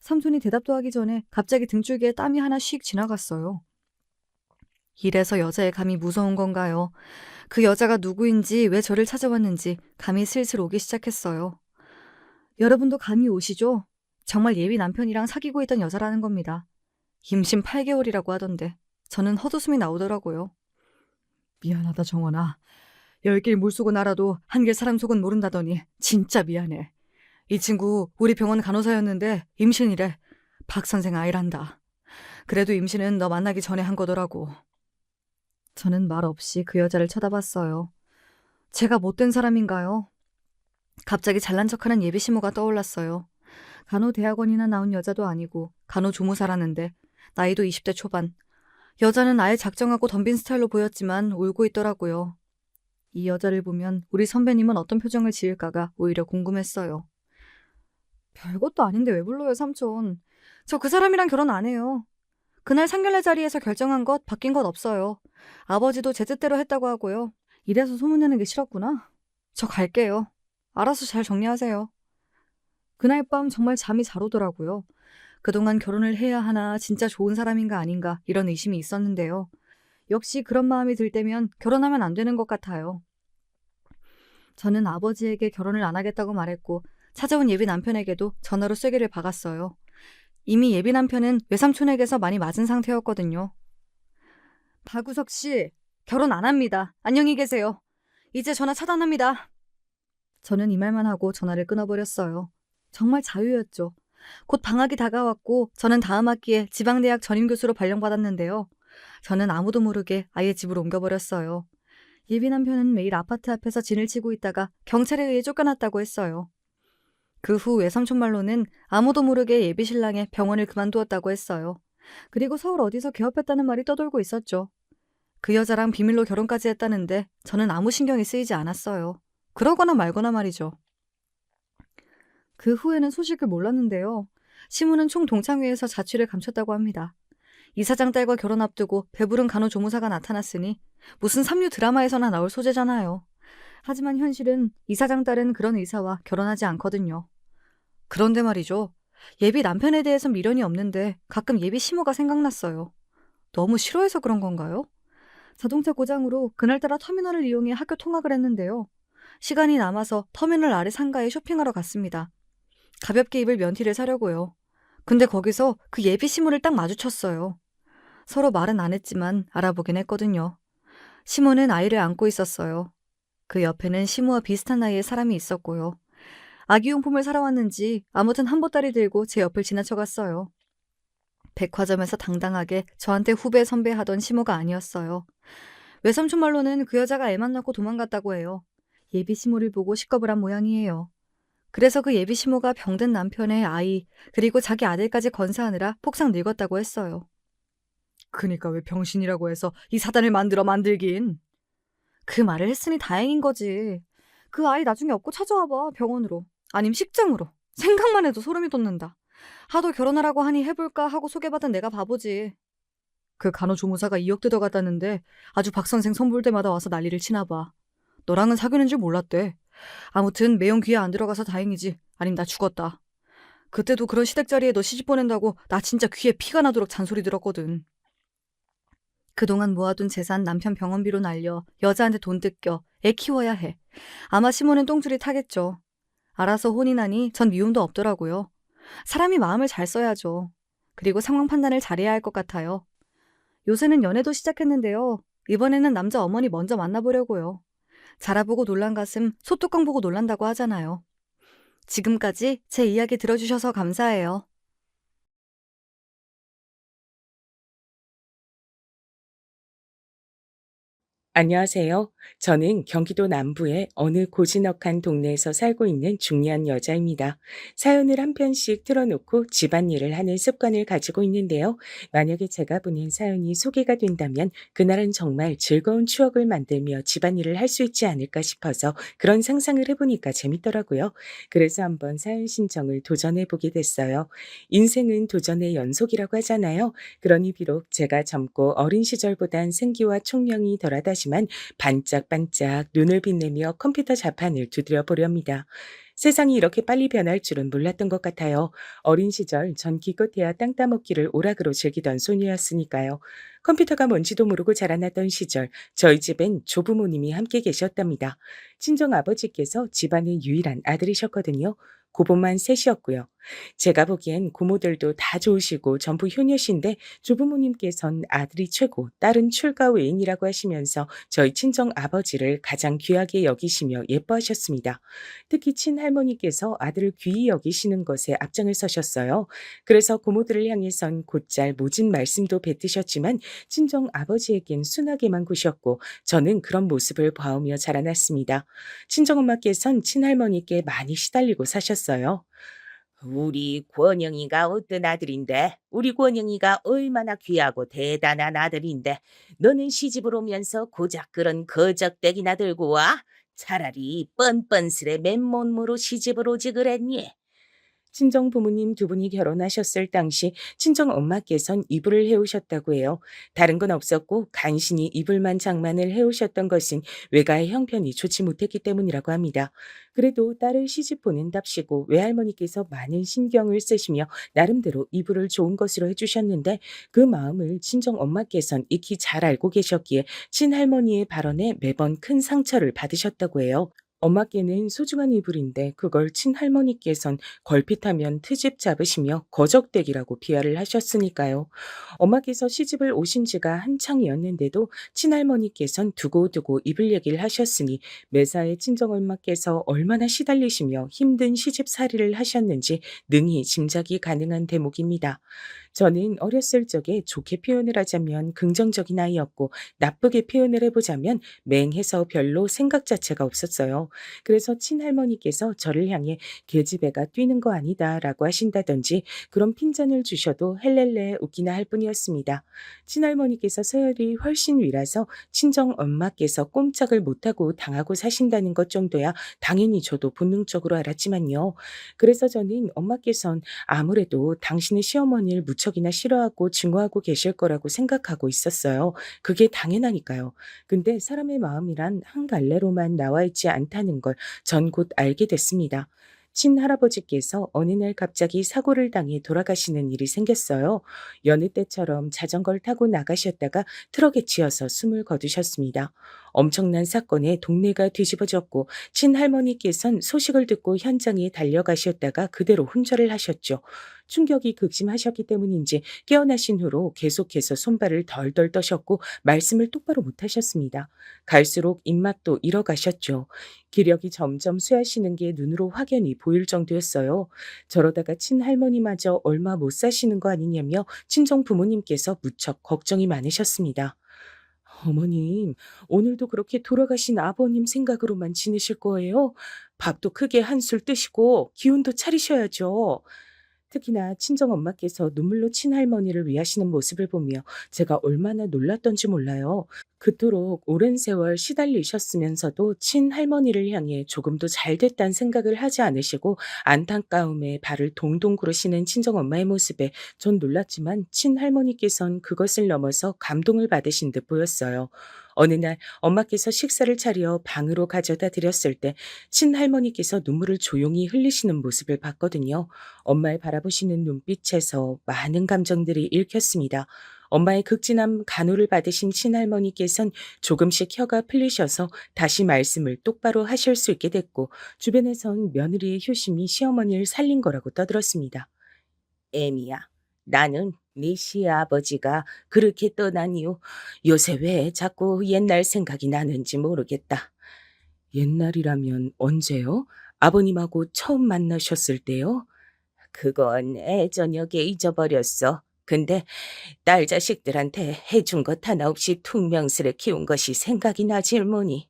삼촌이 대답도 하기 전에 갑자기 등줄기에 땀이 하나 씩 지나갔어요. 이래서 여자의 감이 무서운 건가요? 그 여자가 누구인지 왜 저를 찾아왔는지 감이 슬슬 오기 시작했어요. 여러분도 감이 오시죠? 정말 예비 남편이랑 사귀고 있던 여자라는 겁니다. 임신 8개월이라고 하던데 저는 헛웃음이 나오더라고요. 미안하다 정원아. 10길 물속은 알아도 1길 사람 속은 모른다더니 진짜 미안해. 이 친구 우리 병원 간호사였는데 임신이래. 박 선생 아이란다. 그래도 임신은 너 만나기 전에 한 거더라고. 저는 말 없이 그 여자를 쳐다봤어요. 제가 못된 사람인가요? 갑자기 잘난 척하는 예비시모가 떠올랐어요. 간호대학원이나 나온 여자도 아니고 간호조무사라는데 나이도 20대 초반. 여자는 아예 작정하고 덤빈 스타일로 보였지만 울고 있더라고요. 이 여자를 보면 우리 선배님은 어떤 표정을 지을까가 오히려 궁금했어요. 별것도 아닌데 왜 불러요, 삼촌. 저 그 사람이랑 결혼 안 해요. 그날 상견례 자리에서 결정한 것 바뀐 것 없어요. 아버지도 제 뜻대로 했다고 하고요. 이래서 소문내는 게 싫었구나. 저 갈게요. 알아서 잘 정리하세요. 그날 밤 정말 잠이 잘 오더라고요. 그동안 결혼을 해야 하나 진짜 좋은 사람인가 아닌가 이런 의심이 있었는데요. 역시 그런 마음이 들 때면 결혼하면 안 되는 것 같아요. 저는 아버지에게 결혼을 안 하겠다고 말했고 찾아온 예비 남편에게도 전화로 쐐기를 박았어요. 이미 예비 남편은 외삼촌에게서 많이 맞은 상태였거든요. 박우석 씨, 결혼 안 합니다. 안녕히 계세요. 이제 전화 차단합니다. 저는 이 말만 하고 전화를 끊어버렸어요. 정말 자유였죠. 곧 방학이 다가왔고 저는 다음 학기에 지방대학 전임교수로 발령받았는데요. 저는 아무도 모르게 아예 집으로 옮겨버렸어요. 예비 남편은 매일 아파트 앞에서 진을 치고 있다가 경찰에 의해 쫓겨났다고 했어요. 그 후 외삼촌 말로는 아무도 모르게 예비 신랑의 병원을 그만두었다고 했어요. 그리고 서울 어디서 개업했다는 말이 떠돌고 있었죠. 그 여자랑 비밀로 결혼까지 했다는데 저는 아무 신경이 쓰이지 않았어요. 그러거나 말거나 말이죠. 그 후에는 소식을 몰랐는데요. 시무는 총동창회에서 자취를 감췄다고 합니다. 이사장 딸과 결혼 앞두고 배부른 간호조무사가 나타났으니 무슨 삼류 드라마에서나 나올 소재잖아요. 하지만 현실은 이사장 딸은 그런 의사와 결혼하지 않거든요. 그런데 말이죠. 예비 남편에 대해서 미련이 없는데 가끔 예비 시모가 생각났어요. 너무 싫어해서 그런 건가요? 자동차 고장으로 그날따라 터미널을 이용해 학교 통학을 했는데요. 시간이 남아서 터미널 아래 상가에 쇼핑하러 갔습니다. 가볍게 입을 면티를 사려고요. 근데 거기서 그 예비 시모를 딱 마주쳤어요. 서로 말은 안 했지만 알아보긴 했거든요. 시모는 아이를 안고 있었어요. 그 옆에는 시모와 비슷한 나이의 사람이 있었고요. 아기용품을 사러 왔는지 아무튼 한 보따리 들고 제 옆을 지나쳐갔어요. 백화점에서 당당하게 저한테 후배 선배하던 시모가 아니었어요. 외삼촌 말로는 그 여자가 애만 낳고 도망갔다고 해요. 예비 시모를 보고 식겁을 한 모양이에요. 그래서 그 예비 시모가 병든 남편의 아이 그리고 자기 아들까지 건사하느라 폭삭 늙었다고 했어요. 그니까 왜 병신이라고 해서 이 사단을 만들긴. 그 말을 했으니 다행인 거지. 그 아이 나중에 업고 찾아와봐, 병원으로. 아님 식장으로. 생각만 해도 소름이 돋는다. 하도 결혼하라고 하니 해볼까 하고 소개받은 내가 바보지. 그 간호조무사가 2억 뜯어갔다는데 아주 박 선생 선볼 때마다 와서 난리를 치나 봐. 너랑은 사귀는 줄 몰랐대. 아무튼 매형 귀에 안 들어가서 다행이지. 아님 나 죽었다. 그때도 그런 시댁자리에 너 시집 보낸다고 나 진짜 귀에 피가 나도록 잔소리 들었거든. 그동안 모아둔 재산 남편 병원비로 날려 여자한테 돈 뜯겨 애 키워야 해. 아마 시모는 똥줄이 타겠죠. 알아서 혼이 나니 전 미움도 없더라고요. 사람이 마음을 잘 써야죠. 그리고 상황 판단을 잘해야 할 것 같아요. 요새는 연애도 시작했는데요. 이번에는 남자 어머니 먼저 만나보려고요. 자라보고 놀란 가슴 소뚜껑 보고 놀란다고 하잖아요. 지금까지 제 이야기 들어주셔서 감사해요. 안녕하세요. 저는 경기도 남부의 어느 고즈넉한 동네에서 살고 있는 중년 여자입니다. 사연을 한 편씩 틀어놓고 집안일을 하는 습관을 가지고 있는데요. 만약에 제가 보낸 사연이 소개가 된다면 그날은 정말 즐거운 추억을 만들며 집안일을 할 수 있지 않을까 싶어서 그런 상상을 해보니까 재밌더라고요. 그래서 한번 사연 신청을 도전해보게 됐어요. 인생은 도전의 연속이라고 하잖아요. 그러니 비록 제가 젊고 어린 시절보단 생기와 총명이 덜하다지만 반짝반짝 눈을 빛내며 컴퓨터 자판을 두드려 보렵니다. 세상이 이렇게 빨리 변할 줄은 몰랐던 것 같아요. 어린 시절 전 기껏해야 땅 따먹기를 오락으로 즐기던 소녀였으니까요. 컴퓨터가 뭔지도 모르고 자라났던 시절 저희 집엔 조부모님이 함께 계셨답니다. 친정 아버지께서 집안의 유일한 아들이셨거든요. 고모만 셋이었고요. 제가 보기엔 고모들도 다 좋으시고 전부 효녀신데 조부모님께선 아들이 최고, 딸은 출가 외인이라고 하시면서 저희 친정 아버지를 가장 귀하게 여기시며 예뻐하셨습니다. 특히 친할머니께서 아들을 귀히 여기시는 것에 앞장을 서셨어요. 그래서 고모들을 향해선 곧잘 모진 말씀도 뱉으셨지만 친정 아버지에겐 순하게만 구셨고 저는 그런 모습을 봐오며 자라났습니다. 친정엄마께선 친할머니께 많이 시달리고 사셨어요. 우리 권영이가 어떤 아들인데? 우리 권영이가 얼마나 귀하고 대단한 아들인데 너는 시집을 오면서 고작 그런 거적대기나 들고 와? 차라리 뻔뻔스레 맨몸으로 시집을 오지 그랬니? 친정 부모님 두 분이 결혼하셨을 당시 친정 엄마께선 이불을 해오셨다고 해요. 다른 건 없었고 간신히 이불만 장만을 해오셨던 것은 외가의 형편이 좋지 못했기 때문이라고 합니다. 그래도 딸을 시집 보낸답시고 외할머니께서 많은 신경을 쓰시며 나름대로 이불을 좋은 것으로 해주셨는데 그 마음을 친정 엄마께선 익히 잘 알고 계셨기에 친할머니의 발언에 매번 큰 상처를 받으셨다고 해요. 엄마께는 소중한 이불인데 그걸 친할머니께선 걸핏하면 트집 잡으시며 거적대기라고 비하를 하셨으니까요. 엄마께서 시집을 오신 지가 한창이었는데도 친할머니께선 두고두고 이불 얘기를 하셨으니 매사에 친정엄마께서 얼마나 시달리시며 힘든 시집살이를 하셨는지 능히 짐작이 가능한 대목입니다. 저는 어렸을 적에 좋게 표현을 하자면 긍정적인 아이였고 나쁘게 표현을 해보자면 맹해서 별로 생각 자체가 없었어요. 그래서 친할머니께서 저를 향해 계집애가 뛰는 거 아니다라고 하신다든지 그런 핀잔을 주셔도 헬렐레 웃기나 할 뿐이었습니다. 친할머니께서 서열이 훨씬 위라서 친정 엄마께서 꼼짝을 못하고 당하고 사신다는 것 정도야 당연히 저도 본능적으로 알았지만요. 그래서 저는 엄마께선 아무래도 당신의 시어머니를 무척이나 싫어하고 증오하고 계실 거라고 생각하고 있었어요. 그게 당연하니까요. 근데 사람의 마음이란 한 갈래로만 나와 있지 않다는 걸 전 곧 알게 됐습니다. 친할아버지께서 어느 날 갑자기 사고를 당해 돌아가시는 일이 생겼어요. 여느 때처럼 자전거를 타고 나가셨다가 트럭에 치여서 숨을 거두셨습니다. 엄청난 사건에 동네가 뒤집어졌고 친할머니께선 소식을 듣고 현장에 달려가셨다가 그대로 훈절을 하셨죠. 충격이 극심하셨기 때문인지 깨어나신 후로 계속해서 손발을 덜덜 떠셨고 말씀을 똑바로 못하셨습니다. 갈수록 입맛도 잃어가셨죠. 기력이 점점 쇠하시는 게 눈으로 확연히 보일 정도였어요. 저러다가 친할머니마저 얼마 못 사시는 거 아니냐며 친정 부모님께서 무척 걱정이 많으셨습니다. 어머님, 오늘도 그렇게 돌아가신 아버님 생각으로만 지내실 거예요? 밥도 크게 한술 뜨시고 기운도 차리셔야죠. 특히나 친정엄마께서 눈물로 친할머니를 위하시는 모습을 보며 제가 얼마나 놀랐던지 몰라요. 그토록 오랜 세월 시달리셨으면서도 친할머니를 향해 조금도 잘됐다는 생각을 하지 않으시고 안타까움에 발을 동동 구르시는 친정엄마의 모습에 전 놀랐지만 친할머니께선 그것을 넘어서 감동을 받으신 듯 보였어요. 어느 날 엄마께서 식사를 차려 방으로 가져다 드렸을 때 친할머니께서 눈물을 조용히 흘리시는 모습을 봤거든요. 엄마를 바라보시는 눈빛에서 많은 감정들이 읽혔습니다. 엄마의 극진한 간호를 받으신 친할머니께선 조금씩 혀가 풀리셔서 다시 말씀을 똑바로 하실 수 있게 됐고 주변에선 며느리의 효심이 시어머니를 살린 거라고 떠들었습니다. 애미야, 나는 네 시아버지가 그렇게 떠난 이후 요새 왜 자꾸 옛날 생각이 나는지 모르겠다. 옛날이라면 언제요? 아버님하고 처음 만나셨을 때요? 그건 애저녁에 잊어버렸어. 근데 딸 자식들한테 해준 것 하나 없이 퉁명스레 키운 것이 생각이 나질 뭐니.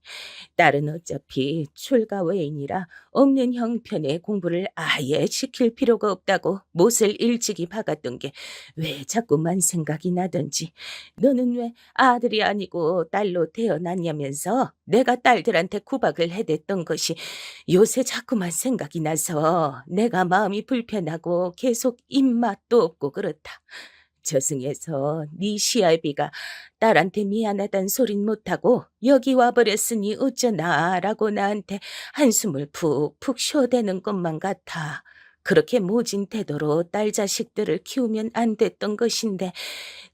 딸은 어차피 출가 외인이라 없는 형편의 공부를 아예 시킬 필요가 없다고 못을 일찍이 박았던 게 왜 자꾸만 생각이 나던지. 너는 왜 아들이 아니고 딸로 태어났냐면서 내가 딸들한테 구박을 해댔던 것이 요새 자꾸만 생각이 나서 내가 마음이 불편하고 계속 입맛도 없고 그렇다. 저승에서 네 시알비가 딸한테 미안하단 소린 못하고 여기 와버렸으니 어쩌나 라고 나한테 한숨을 푹푹 쉬어대는 것만 같아. 그렇게 모진 태도로 딸 자식들을 키우면 안 됐던 것인데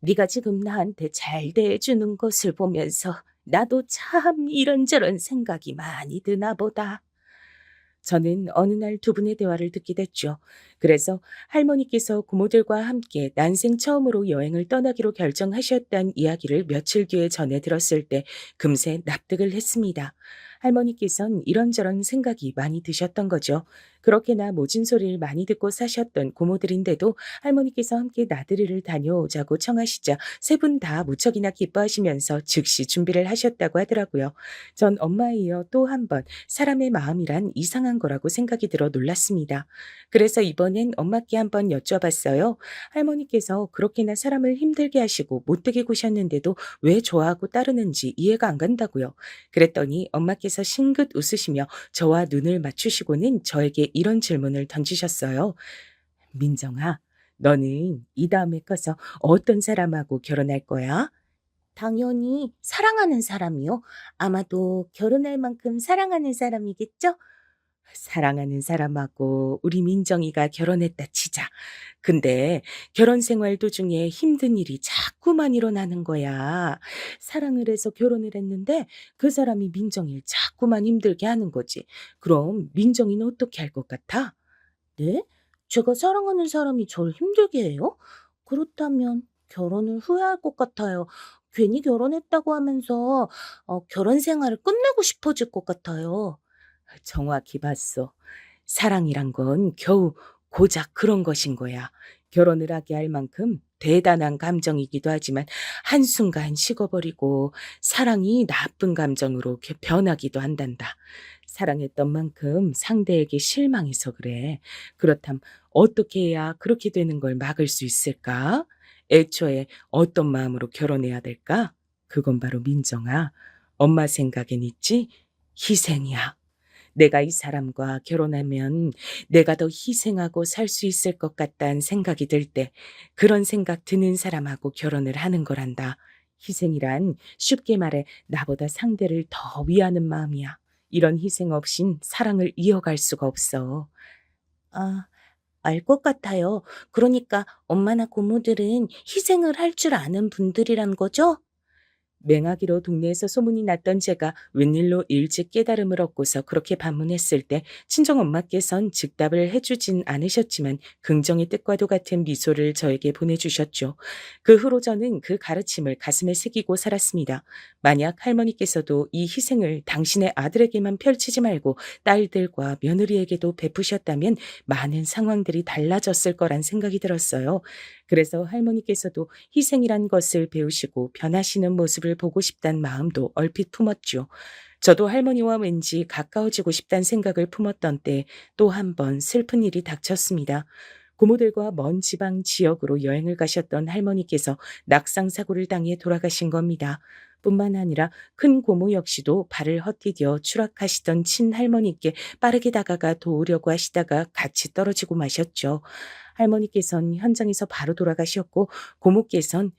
네가 지금 나한테 잘 대해주는 것을 보면서 나도 참 이런저런 생각이 많이 드나 보다. 저는 어느 날 두 분의 대화를 듣게 됐죠. 그래서 할머니께서 고모들과 함께 난생 처음으로 여행을 떠나기로 결정하셨다는 이야기를 며칠 뒤에 전해 들었을 때 금세 납득을 했습니다. 할머니께선 이런저런 생각이 많이 드셨던 거죠. 그렇게나 모진 소리를 많이 듣고 사셨던 고모들인데도 할머니께서 함께 나들이를 다녀오자고 청하시자 세 분 다 무척이나 기뻐하시면서 즉시 준비를 하셨다고 하더라고요. 전 엄마에 이어 또 한 번 사람의 마음이란 이상한 거라고 생각이 들어 놀랐습니다. 그래서 이번엔 엄마께 한번 여쭤봤어요. 할머니께서 그렇게나 사람을 힘들게 하시고 못되게 구셨는데도 왜 좋아하고 따르는지 이해가 안 간다고요. 그랬더니 엄마께서 싱긋 웃으시며 저와 눈을 맞추시고는 저에게 이런 질문을 던지셨어요. 민정아, 너는 이 다음에 커서 어떤 사람하고 결혼할 거야? 당연히 사랑하는 사람이요. 아마도 결혼할 만큼 사랑하는 사람이겠죠? 사랑하는 사람하고 우리 민정이가 결혼했다 치자. 근데 결혼 생활 도중에 힘든 일이 자꾸만 일어나는 거야. 사랑을 해서 결혼을 했는데 그 사람이 민정이를 자꾸만 힘들게 하는 거지. 그럼 민정이는 어떻게 할 것 같아? 네? 제가 사랑하는 사람이 저를 힘들게 해요? 그렇다면 결혼을 후회할 것 같아요. 괜히 결혼했다고 하면서 결혼 생활을 끝내고 싶어질 것 같아요. 정확히 봤어. 사랑이란 건 겨우 고작 그런 것인 거야. 결혼을 하게 할 만큼 대단한 감정이기도 하지만 한순간 식어버리고 사랑이 나쁜 감정으로 변하기도 한단다. 사랑했던 만큼 상대에게 실망해서 그래. 그렇담 어떻게 해야 그렇게 되는 걸 막을 수 있을까? 애초에 어떤 마음으로 결혼해야 될까? 그건 바로 민정아. 엄마 생각엔 있지? 희생이야. 내가 이 사람과 결혼하면 내가 더 희생하고 살 수 있을 것 같다는 생각이 들 때 그런 생각 드는 사람하고 결혼을 하는 거란다. 희생이란 쉽게 말해 나보다 상대를 더 위하는 마음이야. 이런 희생 없인 사랑을 이어갈 수가 없어. 아, 알 것 같아요. 그러니까 엄마나 고모들은 희생을 할 줄 아는 분들이란 거죠? 맹하기로 동네에서 소문이 났던 제가 웬일로 일찍 깨달음을 얻고서 그렇게 반문했을 때 친정엄마께선 즉답을 해주진 않으셨지만 긍정의 뜻과도 같은 미소를 저에게 보내주셨죠. 그 후로 저는 그 가르침을 가슴에 새기고 살았습니다. 만약 할머니께서도 이 희생을 당신의 아들에게만 펼치지 말고 딸들과 며느리에게도 베푸셨다면 많은 상황들이 달라졌을 거란 생각이 들었어요. 그래서 할머니께서도 희생이란 것을 배우시고 변하시는 모습을 보고 싶단 마음도 얼핏 품었죠. 저도 할머니와 왠지 가까워지고 싶단 생각을 품었던 때 또 한 번 슬픈 일이 닥쳤습니다. 고모들과 먼 지방 지역으로 여행을 가셨던 할머니께서 낙상 사고를 당해 돌아가신 겁니다. 뿐만 아니라 큰 고모 역시도 발을 헛디뎌 추락하시던 친할머니께 빠르게 다가가 도우려고 하시다가 같이 떨어지고 마셨죠. 할머니께선 현장에서 바로 돌아가셨고 고모께선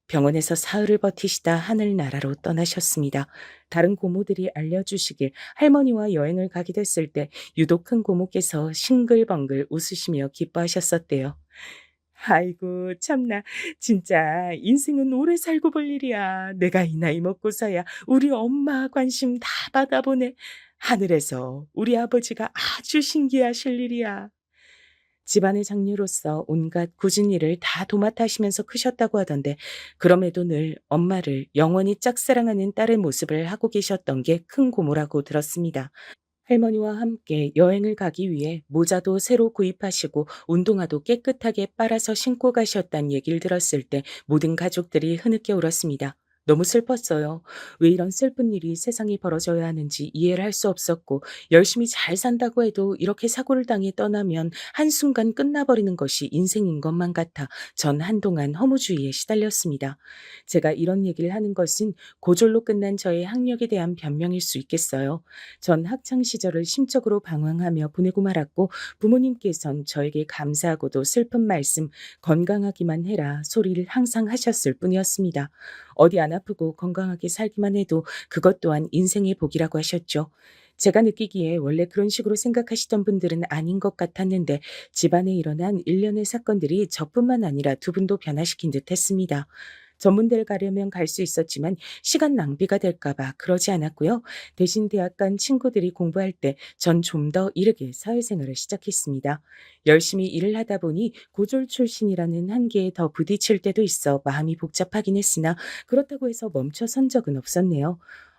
병원에서 사흘을 버티시다 하늘나라로 떠나셨습니다. 다른 고모들이 알려주시길 할머니와 여행을 가게 됐을 때 유독 큰 고모께서 싱글벙글 웃으시며 기뻐하셨었대요. 아이고 참나 진짜 인생은 오래 살고 볼 일이야. 내가 이 나이 먹고서야 우리 엄마 관심 다 받아보네. 하늘에서 우리 아버지가 아주 신기하실 일이야. 집안의 장녀로서 온갖 굳은 일을 다 도맡아시면서 크셨다고 하던데 그럼에도 늘 엄마를 영원히 짝사랑하는 딸의 모습을 하고 계셨던 게 큰 고모라고 들었습니다. 할머니와 함께 여행을 가기 위해 모자도 새로 구입하시고 운동화도 깨끗하게 빨아서 신고 가셨다는 얘기를 들었을 때 모든 가족들이 흐느껴 울었습니다. 너무 슬펐어요. 왜 이런 슬픈 일이 세상에 벌어져야 하는지 이해를 할 수 없었고 열심히 잘 산다고 해도 이렇게 사고를 당해 떠나면 한순간 끝나버리는 것이 인생인 것만 같아 전 한동안 허무주의에 시달렸습니다. 제가 이런 얘기를 하는 것은 고졸로 끝난 저의 학력에 대한 변명일 수 있겠어요. 전 학창 시절을 심적으로 방황하며 보내고 말았고 부모님께선 저에게 감사하고도 슬픈 말씀 건강하기만 해라 소리를 항상 하셨을 뿐이었습니다. 어디 안 아프고 건강하게 살기만 해도 그것 또한 인생의 복이라고 하셨죠. 제가 느끼기에 원래 그런 식으로 생각하시던 분들은 아닌 것 같았는데 집안에 일어난 일련의 사건들이 저뿐만 아니라 두 분도 변화시킨 듯 했습니다. 전문대를 가려면 갈 수 있었지만 시간 낭비가 될까 봐 그러지 않았고요. 대신 대학 간 친구들이 공부할 때 전 좀 더 이르게 사회생활을 시작했습니다. 열심히 일을 하다 보니 고졸 출신이라는 한계에 더 부딪힐 때도 있어 마음이 복잡하긴 했으나 그렇다고 해서 멈춰선 적은 없었네요.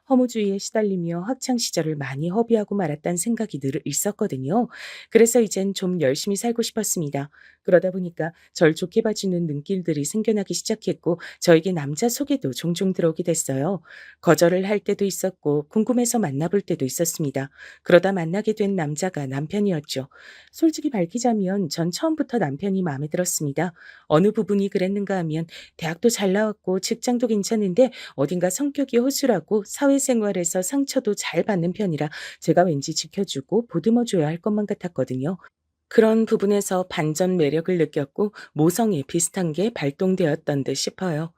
허무주의에 시달리며 학창 시절을 많이 허비하고 말았다는 생각이 늘 있었거든요. 그래서 이젠 좀 열심히 살고 싶었습니다. 그러다 보니까 절 좋게 봐주는 눈길들이 생겨나기 시작했고 저에게 남자 소개도 종종 들어오게 됐어요. 거절을 할 때도 있었고 궁금해서 만나볼 때도 있었습니다. 그러다 만나게 된 남자가 남편이었죠. 솔직히 밝히자면 전 처음부터 남편이 마음에 들었습니다. 어느 부분이 그랬는가 하면 대학도 잘 나왔고 직장도 괜찮은데 어딘가 성격이 허술하고 사회생활에서 상처도 잘 받는 편이라 제가 왠지 지켜주고 보듬어줘야 할 것만 같았거든요. 그런 부분에서 반전 매력을 느꼈고 모성애 비슷한 게 발동되었던 듯 싶어요.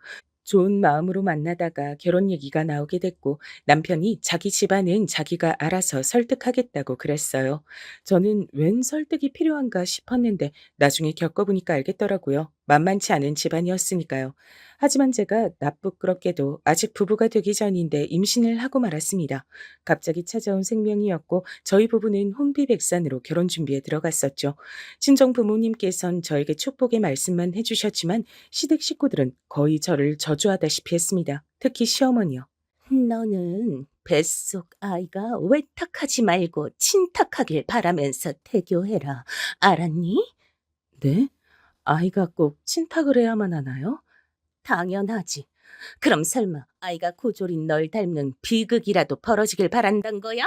좋은 마음으로 만나다가 결혼 얘기가 나오게 됐고 남편이 자기 집안은 자기가 알아서 설득하겠다고 그랬어요. 저는 웬 설득이 필요한가 싶었는데 나중에 겪어보니까 알겠더라고요. 만만치 않은 집안이었으니까요. 하지만 제가 나쁘끄럽게도 아직 부부가 되기 전인데 임신을 하고 말았습니다. 갑자기 찾아온 생명이었고 저희 부부는 혼비백산으로 결혼 준비에 들어갔었죠. 친정 부모님께선 저에게 축복의 말씀만 해주셨지만 시댁 식구들은 거의 저를 저주하다시피 했습니다. 특히 시어머니요. 너는 뱃속 아이가 외탁하지 말고 친탁하길 바라면서 태교해라. 알았니? 네? 아이가 꼭 친탁을 해야만 하나요? 당연하지. 그럼 설마 아이가 고졸인 널 닮는 비극이라도 벌어지길 바란단 거야?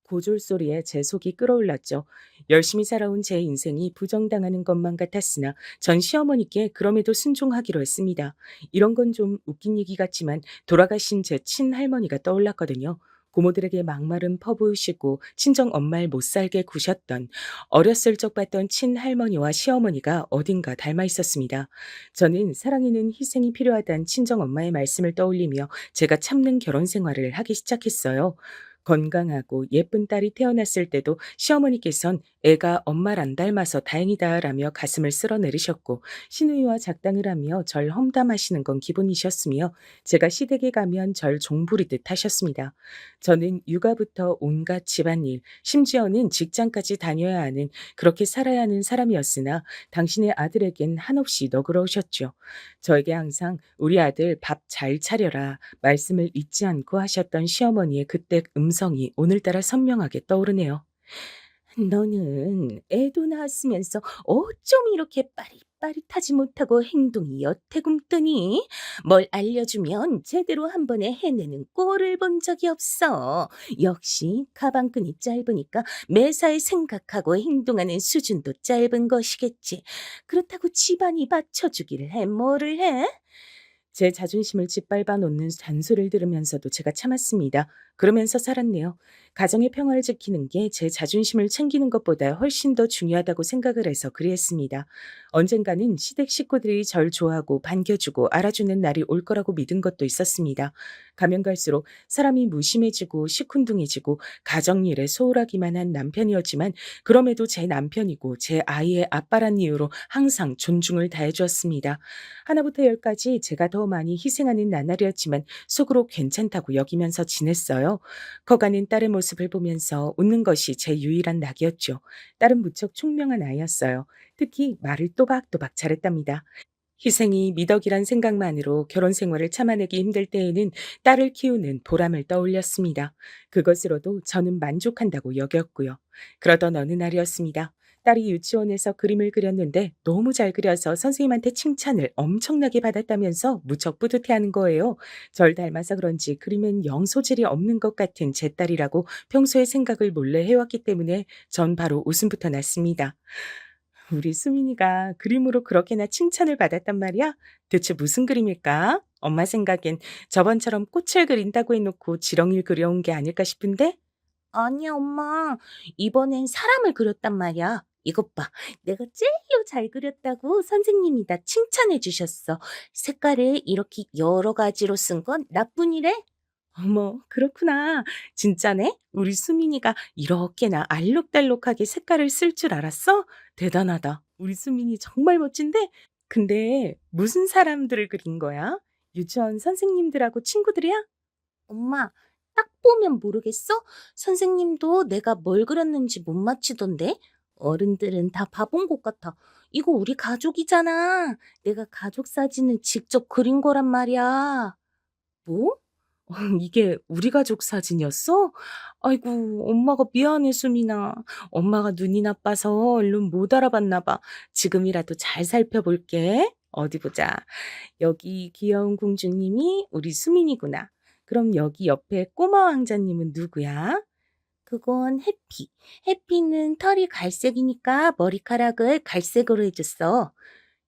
고졸 소리에 제 속이 끓어올랐죠. 열심히 살아온 제 인생이 부정당하는 것만 같았으나 전 시어머니께 그럼에도 순종하기로 했습니다. 이런 건 좀 웃긴 얘기 같지만 돌아가신 제 친할머니가 떠올랐거든요. 고모들에게 막말은 퍼부으시고 친정 엄마를 못 살게 구셨던 어렸을 적 봤던 친할머니와 시어머니가 어딘가 닮아 있었습니다. 저는 사랑에는 희생이 필요하다는 친정 엄마의 말씀을 떠올리며 제가 참는 결혼 생활을 하기 시작했어요. 건강하고 예쁜 딸이 태어났을 때도 시어머니께선 애가 엄마를 안 닮아서 다행이다라며 가슴을 쓸어내리셨고 시누이와 작당을 하며 절 험담하시는 건 기본이셨으며 제가 시댁에 가면 절 종부리듯 하셨습니다. 저는 육아부터 온갖 집안일, 심지어는 직장까지 다녀야 하는 그렇게 살아야 하는 사람이었으나 당신의 아들에겐 한없이 너그러우셨죠. 저에게 항상 우리 아들 밥 잘 차려라 말씀을 잊지 않고 하셨던 시어머니의 그때 음성이 오늘따라 선명하게 떠오르네요. 너는 애도 낳았으면서 어쩜 이렇게 빠릿빠릿하지 못하고 행동이 여태굼뜨니? 뭘 알려주면 제대로 한 번에 해내는 꼴을 본 적이 없어. 역시 가방끈이 짧으니까 매사에 생각하고 행동하는 수준도 짧은 것이겠지. 그렇다고 집안이 받쳐주기를 해 뭐를 해? 제 자존심을 짓밟아 놓는 잔소리를 들으면서도 제가 참았습니다. 그러면서 살았네요. 가정의 평화를 지키는 게 제 자존심을 챙기는 것보다 훨씬 더 중요하다고 생각을 해서 그리했습니다. 언젠가는 시댁 식구들이 절 좋아하고 반겨주고 알아주는 날이 올 거라고 믿은 것도 있었습니다. 가면 갈수록 사람이 무심해지고 시큰둥해지고 가정일에 소홀하기만 한 남편이었지만 그럼에도 제 남편이고 제 아이의 아빠란 이유로 항상 존중을 다해주었습니다. 하나부터 열까지 제가 더 많이 희생하는 나날이었지만 속으로 괜찮다고 여기면서 지냈어요. 커가는 딸의 모습을 보면서 웃는 것이 제 유일한 낙이었죠. 딸은 무척 총명한 아이였어요. 특히 말을 또박또박 잘했답니다. 희생이 미덕이란 생각만으로 결혼 생활을 참아내기 힘들 때에는 딸을 키우는 보람을 떠올렸습니다. 그것으로도 저는 만족한다고 여겼고요. 그러던 어느 날이었습니다. 딸이 유치원에서 그림을 그렸는데 너무 잘 그려서 선생님한테 칭찬을 엄청나게 받았다면서 무척 뿌듯해하는 거예요. 절 닮아서 그런지 그림엔 영 소질이 없는 것 같은 제 딸이라고 평소에 생각을 몰래 해왔기 때문에 전 바로 웃음부터 났습니다. 우리 수민이가 그림으로 그렇게나 칭찬을 받았단 말이야? 대체 무슨 그림일까? 엄마 생각엔 저번처럼 꽃을 그린다고 해놓고 지렁이를 그려온 게 아닐까 싶은데? 아니야, 엄마. 이번엔 사람을 그렸단 말이야. 이것 봐. 내가 제일로 잘 그렸다고 선생님이 다 칭찬해 주셨어. 색깔을 이렇게 여러 가지로 쓴 건 나뿐이래. 어머, 그렇구나. 진짜네? 우리 수민이가 이렇게나 알록달록하게 색깔을 쓸 줄 알았어? 대단하다. 우리 수민이 정말 멋진데? 근데 무슨 사람들을 그린 거야? 유치원 선생님들하고 친구들이야? 엄마, 딱 보면 모르겠어? 선생님도 내가 뭘 그렸는지 못 맞히던데? 어른들은 다 봐본 것 같아. 이거 우리 가족이잖아. 내가 가족 사진을 직접 그린 거란 말이야. 뭐? 이게 우리 가족 사진이었어? 아이고, 엄마가 미안해, 수민아. 엄마가 눈이 나빠서 얼른 못 알아봤나 봐. 지금이라도 잘 살펴볼게. 어디 보자. 여기 귀여운 공주님이 우리 수민이구나. 그럼 여기 옆에 꼬마 왕자님은 누구야? 그건 해피. 해피는 털이 갈색이니까 머리카락을 갈색으로 해줬어.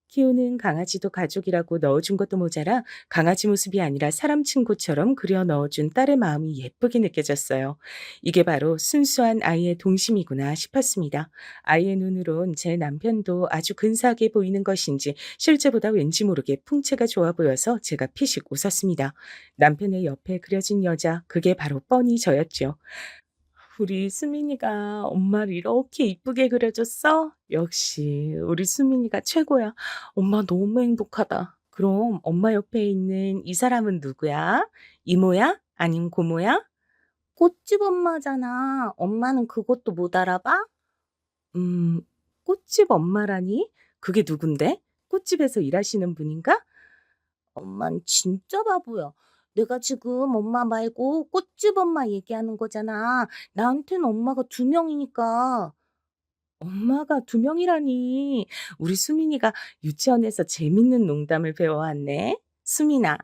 키우는 강아지도 가족이라고 넣어준 것도 모자라 강아지 모습이 아니라 사람 친구처럼 그려 넣어준 딸의 마음이 예쁘게 느껴졌어요. 이게 바로 순수한 아이의 동심이구나 싶었습니다. 아이의 눈으론 제 남편도 아주 근사하게 보이는 것인지 실제보다 왠지 모르게 풍채가 좋아 보여서 제가 피식 웃었습니다. 남편의 옆에 그려진 여자, 그게 바로 뻔히 저였죠. 우리 수민이가 엄마를 이렇게 이쁘게 그려줬어? 역시 우리 수민이가 최고야. 엄마 너무 행복하다. 그럼 엄마 옆에 있는 이 사람은 누구야? 이모야? 아님 고모야? 꽃집 엄마잖아. 엄마는 그것도 못 알아봐? 음, 꽃집 엄마라니? 그게 누군데? 꽃집에서 일하시는 분인가? 엄만 진짜 바보야. 내가 지금 엄마 말고 꽃집 엄마 얘기하는 거잖아. 나한테는 엄마가 두 명이니까. 엄마가 두 명이라니. 우리 수민이가 유치원에서 재밌는 농담을 배워왔네. 수민아,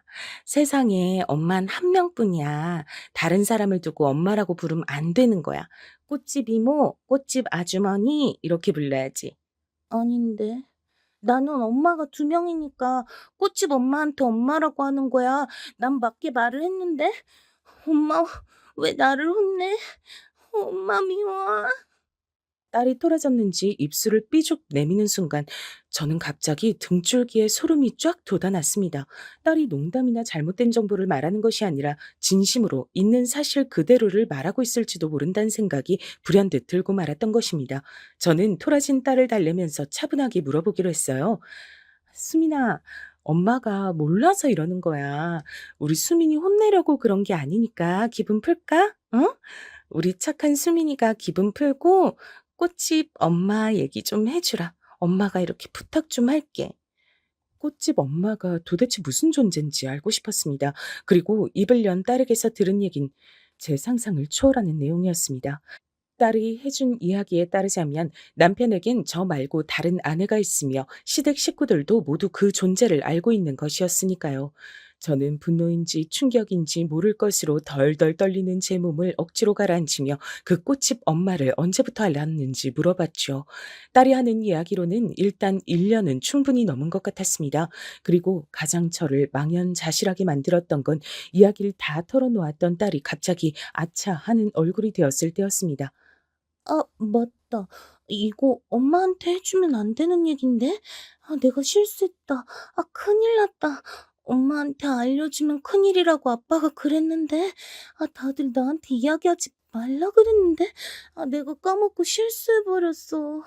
세상에 엄만 한 명뿐이야. 다른 사람을 두고 엄마라고 부르면 안 되는 거야. 꽃집 이모, 꽃집 아주머니 이렇게 불러야지. 아닌데. 나는 엄마가 두 명이니까 꽃집 엄마한테 엄마라고 하는 거야. 난 맞게 말을 했는데. 엄마, 왜 나를 혼내? 엄마 미워. 딸이 토라졌는지 입술을 삐죽 내미는 순간 저는 갑자기 등줄기에 소름이 쫙 돋아났습니다. 딸이 농담이나 잘못된 정보를 말하는 것이 아니라 진심으로 있는 사실 그대로를 말하고 있을지도 모른다는 생각이 불현듯 들고 말았던 것입니다. 저는 토라진 딸을 달래면서 차분하게 물어보기로 했어요. 수민아, 엄마가 몰라서 이러는 거야. 우리 수민이 혼내려고 그런 게 아니니까 기분 풀까? 어? 우리 착한 수민이가 기분 풀고 꽃집 엄마 얘기 좀 해주라. 엄마가 이렇게 부탁 좀 할게. 꽃집 엄마가 도대체 무슨 존재인지 알고 싶었습니다. 그리고 입을 연 딸에게서 들은 얘긴 제 상상을 초월하는 내용이었습니다. 딸이 해준 이야기에 따르자면 남편에겐 저 말고 다른 아내가 있으며 시댁 식구들도 모두 그 존재를 알고 있는 것이었으니까요. 저는 분노인지 충격인지 모를 것으로 덜덜 떨리는 제 몸을 억지로 가라앉히며 그 꽃집 엄마를 언제부터 알았는지 물어봤죠. 딸이 하는 이야기로는 일단 1년은 충분히 넘은 것 같았습니다. 그리고 가장 저를 망연자실하게 만들었던 건 이야기를 다 털어놓았던 딸이 갑자기 아차 하는 얼굴이 되었을 때였습니다. 아, 맞다. 이거 엄마한테 해주면 안 되는 얘긴데? 아, 내가 실수했다. 아, 큰일 났다. 엄마한테 알려주면 큰일이라고 아빠가 그랬는데, 아, 다들 나한테 이야기하지 말라 그랬는데, 아, 내가 까먹고 실수해버렸어.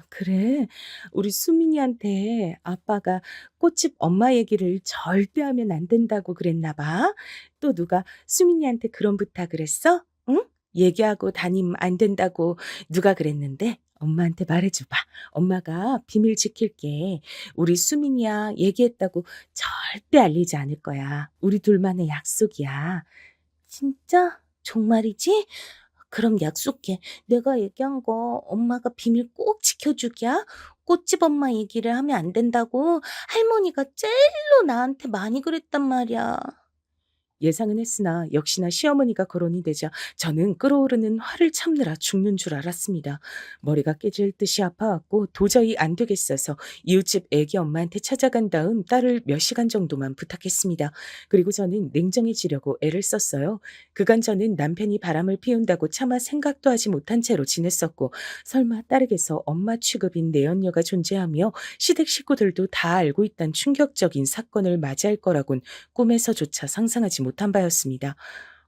그래. 우리 수민이한테 아빠가 꽃집 엄마 얘기를 절대 하면 안 된다고 그랬나 봐. 또 누가 수민이한테 그런 부탁을 했어? 응? 얘기하고 다니면 안 된다고 누가 그랬는데? 엄마한테 말해줘봐. 엄마가 비밀 지킬게. 우리 수민이야 얘기했다고 절대 알리지 않을 거야. 우리 둘만의 약속이야. 진짜? 정말이지? 그럼 약속해. 내가 얘기한 거 엄마가 비밀 꼭 지켜주기야. 꽃집 엄마 얘기를 하면 안 된다고 할머니가 제일로 나한테 많이 그랬단 말이야. 예상은 했으나 역시나 시어머니가 거론이 되자 저는 끓어오르는 화를 참느라 죽는 줄 알았습니다. 머리가 깨질 듯이 아파왔고 도저히 안 되겠어서 이웃집 애기 엄마한테 찾아간 다음 딸을 몇 시간 정도만 부탁했습니다. 그리고 저는 냉정해지려고 애를 썼어요. 그간 저는 남편이 바람을 피운다고 차마 생각도 하지 못한 채로 지냈었고 설마 딸에게서 엄마 취급인 내연녀가 존재하며 시댁 식구들도 다 알고 있단 충격적인 사건을 맞이할 거라곤 꿈에서조차 상상하지 못한 바였습니다.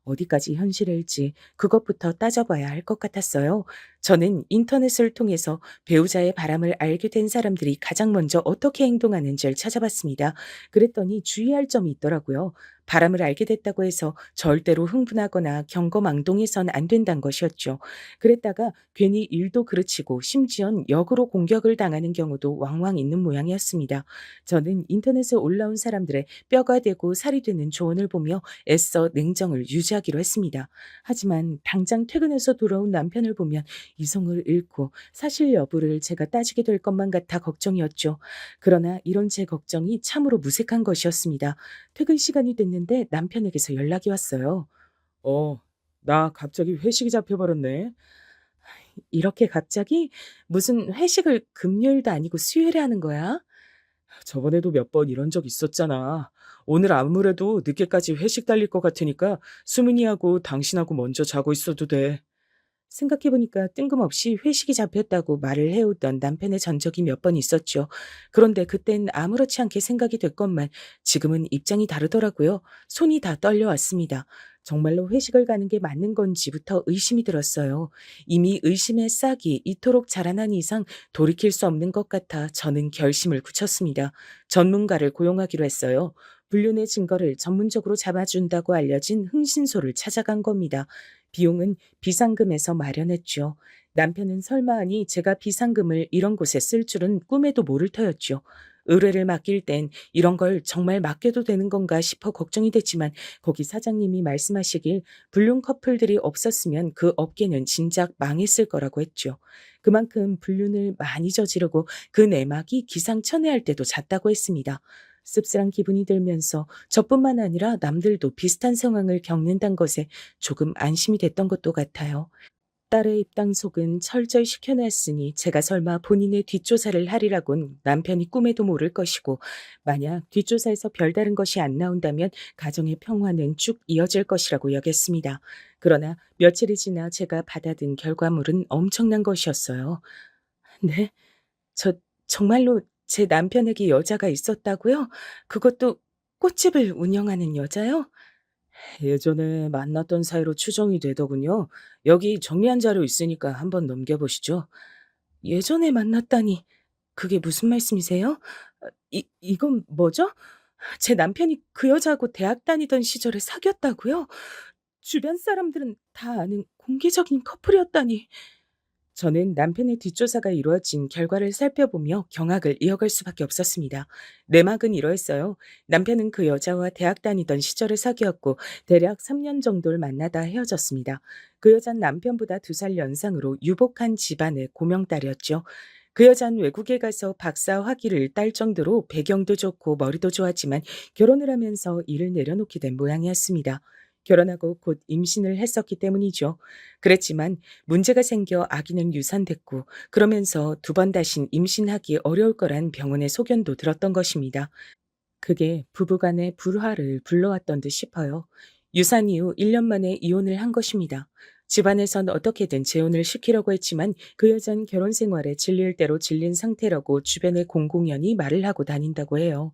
어디까지 현실일지 그것부터 따져봐야 할 것 같았어요. 저는 인터넷을 통해서 배우자의 바람을 알게 된 사람들이 가장 먼저 어떻게 행동하는지를 찾아봤습니다. 그랬더니 주의할 점이 있더라고요. 바람을 알게 됐다고 해서 절대로 흥분하거나 경거망동해선 안 된다는 것이었죠. 그랬다가 괜히 일도 그르치고 심지어는 역으로 공격을 당하는 경우도 왕왕 있는 모양이었습니다. 저는 인터넷에 올라온 사람들의 뼈가 되고 살이 되는 조언을 보며 애써 냉정을 유지하기로 했습니다. 하지만 당장 퇴근해서 돌아온 남편을 보면 이성을 잃고 사실 여부를 제가 따지게 될 것만 같아 걱정이었죠. 그러나 이런 제 걱정이 참으로 무색한 것이었습니다. 퇴근 시간이 됐는데 남편에게서 연락이 왔어요. 나 갑자기 회식이 잡혀버렸네. 이렇게 갑자기 무슨 회식을 금요일도 아니고 수요일에 하는 거야? 저번에도 몇 번 이런 적 있었잖아. 오늘 아무래도 늦게까지 회식 달릴 것 같으니까 수민이하고 당신하고 먼저 자고 있어도 돼. 생각해보니까 뜬금없이 회식이 잡혔다고 말을 해오던 남편의 전적이 몇 번 있었죠. 그런데 그땐 아무렇지 않게 생각이 됐건만 지금은 입장이 다르더라고요. 손이 다 떨려왔습니다. 정말로 회식을 가는 게 맞는 건지부터 의심이 들었어요. 이미 의심의 싹이 이토록 자라난 이상 돌이킬 수 없는 것 같아 저는 결심을 굳혔습니다. 전문가를 고용하기로 했어요. 불륜의 증거를 전문적으로 잡아준다고 알려진 흥신소를 찾아간 겁니다. 비용은 비상금에서 마련했죠. 남편은 설마 하니 제가 비상금을 이런 곳에 쓸 줄은 꿈에도 모를 터였죠. 의뢰를 맡길 땐 이런 걸 정말 맡겨도 되는 건가 싶어 걱정이 됐지만 거기 사장님이 말씀하시길 불륜 커플들이 없었으면 그 업계는 진작 망했을 거라고 했죠. 그만큼 불륜을 많이 저지르고 그 내막이 기상천외할 때도 잦다고 했습니다. 씁쓸한 기분이 들면서 저뿐만 아니라 남들도 비슷한 상황을 겪는다는 것에 조금 안심이 됐던 것도 같아요. 딸의 입당속은 철저히 시켜놨으니 제가 설마 본인의 뒷조사를 하리라곤 남편이 꿈에도 모를 것이고 만약 뒷조사에서 별다른 것이 안 나온다면 가정의 평화는 쭉 이어질 것이라고 여겼습니다. 그러나 며칠이 지나 제가 받아든 결과물은 엄청난 것이었어요. 네? 저 정말로 제 남편에게 여자가 있었다고요? 그것도 꽃집을 운영하는 여자요? 예전에 만났던 사이로 추정이 되더군요. 여기 정리한 자료 있으니까 한번 넘겨보시죠. 예전에 만났다니, 그게 무슨 말씀이세요? 이건 뭐죠? 제 남편이 그 여자하고 대학 다니던 시절에 사귀었다고요? 주변 사람들은 다 아는 공개적인 커플이었다니. 저는 남편의 뒷조사가 이루어진 결과를 살펴보며 경악을 이어갈 수밖에 없었습니다. 내막은 이러했어요. 남편은 그 여자와 대학 다니던 시절에 사귀었고 대략 3년 정도를 만나다 헤어졌습니다. 그 여자는 남편보다 2살 연상으로 유복한 집안의 고명딸이었죠. 그 여자는 외국에 가서 박사 학위를 딸 정도로 배경도 좋고 머리도 좋았지만 결혼을 하면서 일을 내려놓게 된 모양이었습니다. 결혼하고 곧 임신을 했었기 때문이죠. 그랬지만 문제가 생겨 아기는 유산됐고 그러면서 2번 다신 임신하기 어려울 거란 병원의 소견도 들었던 것입니다. 그게 부부간의 불화를 불러왔던 듯 싶어요. 유산 이후 1년 만에 이혼을 한 것입니다. 집안에선 어떻게든 재혼을 시키려고 했지만 그 여자는 결혼 생활에 질릴 대로 질린 상태라고 주변의 공공연히 말을 하고 다닌다고 해요.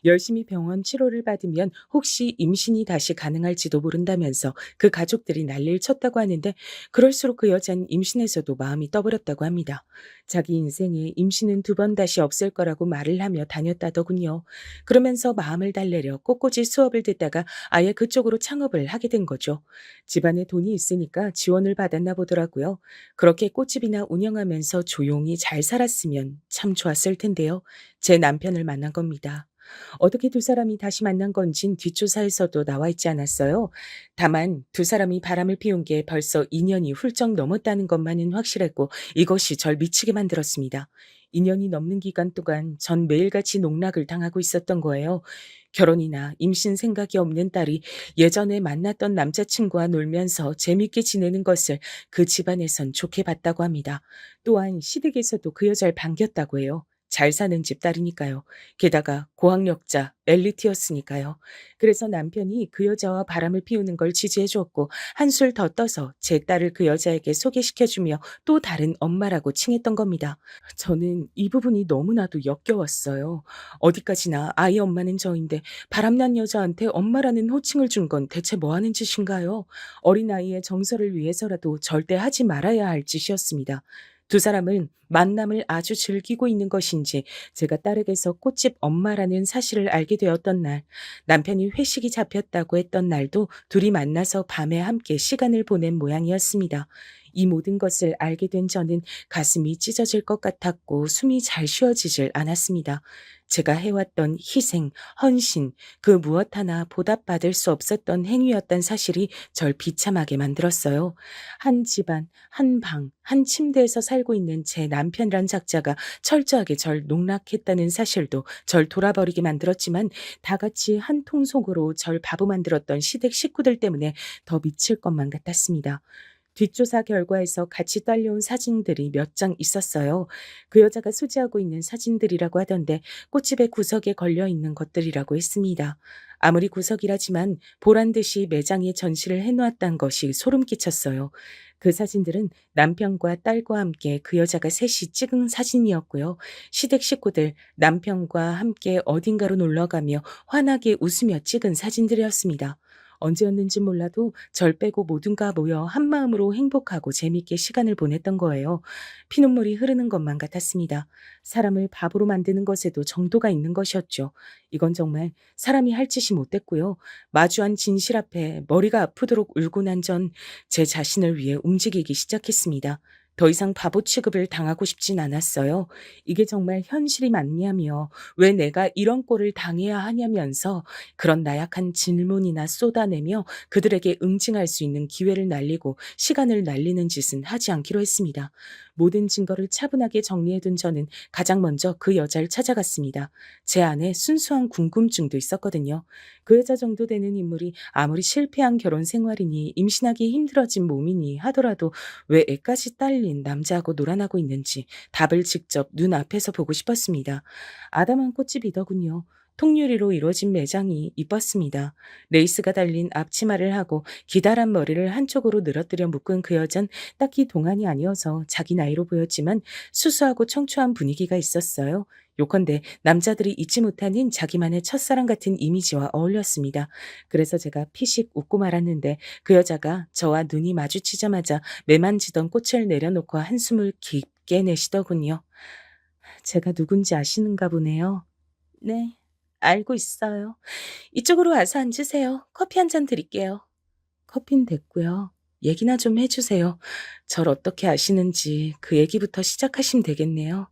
열심히 병원 치료를 받으면 혹시 임신이 다시 가능할지도 모른다면서 그 가족들이 난리를 쳤다고 하는데 그럴수록 그 여자는 임신에서도 마음이 떠버렸다고 합니다. 자기 인생에 임신은 2번 다시 없을 거라고 말을 하며 다녔다더군요. 그러면서 마음을 달래려 꼿꼿이 수업을 듣다가 아예 그쪽으로 창업을 하게 된 거죠. 집안에 돈이 있으니까 지원을 받았나 보더라고요. 그렇게 꽃집이나 운영하면서 조용히 잘 살았으면 참 좋았을 텐데요. 제 남편을 만난 겁니다. 어떻게 두 사람이 다시 만난 건진 뒷조사에서도 나와 있지 않았어요. 다만 두 사람이 바람을 피운 게 벌써 2년이 훌쩍 넘었다는 것만은 확실했고 이것이 절 미치게 만들었습니다. 2년이 넘는 기간 동안 전 매일같이 농락을 당하고 있었던 거예요. 결혼이나 임신 생각이 없는 딸이 예전에 만났던 남자친구와 놀면서 재밌게 지내는 것을 그 집안에선 좋게 봤다고 합니다. 또한 시댁에서도 그 여자를 반겼다고 해요. 잘 사는 집 딸이니까요. 게다가 고학력자, 엘리트였으니까요. 그래서 남편이 그 여자와 바람을 피우는 걸 지지해 주었고 한술 더 떠서 제 딸을 그 여자에게 소개시켜주며 또 다른 엄마라고 칭했던 겁니다. 저는 이 부분이 너무나도 역겨웠어요. 어디까지나 아이 엄마는 저인데 바람난 여자한테 엄마라는 호칭을 준 건 대체 뭐 하는 짓인가요? 어린아이의 정서를 위해서라도 절대 하지 말아야 할 짓이었습니다. 두 사람은 만남을 아주 즐기고 있는 것인지 제가 딸에게서 꽃집 엄마라는 사실을 알게 되었던 날, 남편이 회식이 잡혔다고 했던 날도 둘이 만나서 밤에 함께 시간을 보낸 모양이었습니다. 이 모든 것을 알게 된 저는 가슴이 찢어질 것 같았고 숨이 잘 쉬어지질 않았습니다. 제가 해왔던 희생, 헌신, 그 무엇 하나 보답받을 수 없었던 행위였던 사실이 절 비참하게 만들었어요. 한 집안, 한 방, 한 침대에서 살고 있는 제 남편이란 작자가 철저하게 절 농락했다는 사실도 절 돌아버리게 만들었지만 다 같이 한 통속으로 절 바보 만들었던 시댁 식구들 때문에 더 미칠 것만 같았습니다. 뒷조사 결과에서 같이 딸려온 사진들이 몇 장 있었어요. 그 여자가 소지하고 있는 사진들이라고 하던데 꽃집의 구석에 걸려 있는 것들이라고 했습니다. 아무리 구석이라지만 보란 듯이 매장에 전시를 해놓았다는 것이 소름 끼쳤어요. 그 사진들은 남편과 딸과 함께 그 여자가 셋이 찍은 사진이었고요. 시댁 식구들 남편과 함께 어딘가로 놀러가며 환하게 웃으며 찍은 사진들이었습니다. 언제였는지 몰라도 절 빼고 모두가 모여 한마음으로 행복하고 재미있게 시간을 보냈던 거예요. 피눈물이 흐르는 것만 같았습니다. 사람을 바보로 만드는 것에도 정도가 있는 것이었죠. 이건 정말 사람이 할 짓이 못됐고요. 마주한 진실 앞에 머리가 아프도록 울고 난 전 제 자신을 위해 움직이기 시작했습니다. 더 이상 바보 취급을 당하고 싶진 않았어요. 이게 정말 현실이 맞냐며 왜 내가 이런 꼴을 당해야 하냐면서 그런 나약한 질문이나 쏟아내며 그들에게 응징할 수 있는 기회를 날리고 시간을 날리는 짓은 하지 않기로 했습니다. 모든 증거를 차분하게 정리해둔 저는 가장 먼저 그 여자를 찾아갔습니다. 제 안에 순수한 궁금증도 있었거든요. 그 여자 정도 되는 인물이 아무리 실패한 결혼 생활이니 임신하기 힘들어진 몸이니 하더라도 왜 애까지 딸린 남자하고 놀아나고 있는지 답을 직접 눈앞에서 보고 싶었습니다. 아담한 꽃집이더군요. 통유리로 이루어진 매장이 이뻤습니다. 레이스가 달린 앞치마를 하고 기다란 머리를 한쪽으로 늘어뜨려 묶은 그 여잔 딱히 동안이 아니어서 자기 나이로 보였지만 수수하고 청초한 분위기가 있었어요. 요컨대 남자들이 잊지 못하는 자기만의 첫사랑 같은 이미지와 어울렸습니다. 그래서 제가 피식 웃고 말았는데 그 여자가 저와 눈이 마주치자마자 매만지던 꽃을 내려놓고 한숨을 깊게 내쉬더군요. 제가 누군지 아시는가 보네요. 네, 알고 있어요. 이쪽으로 와서 앉으세요. 커피 한 잔 드릴게요. 커피는 됐고요. 얘기나 좀 해주세요. 절 어떻게 아시는지 그 얘기부터 시작하시면 되겠네요.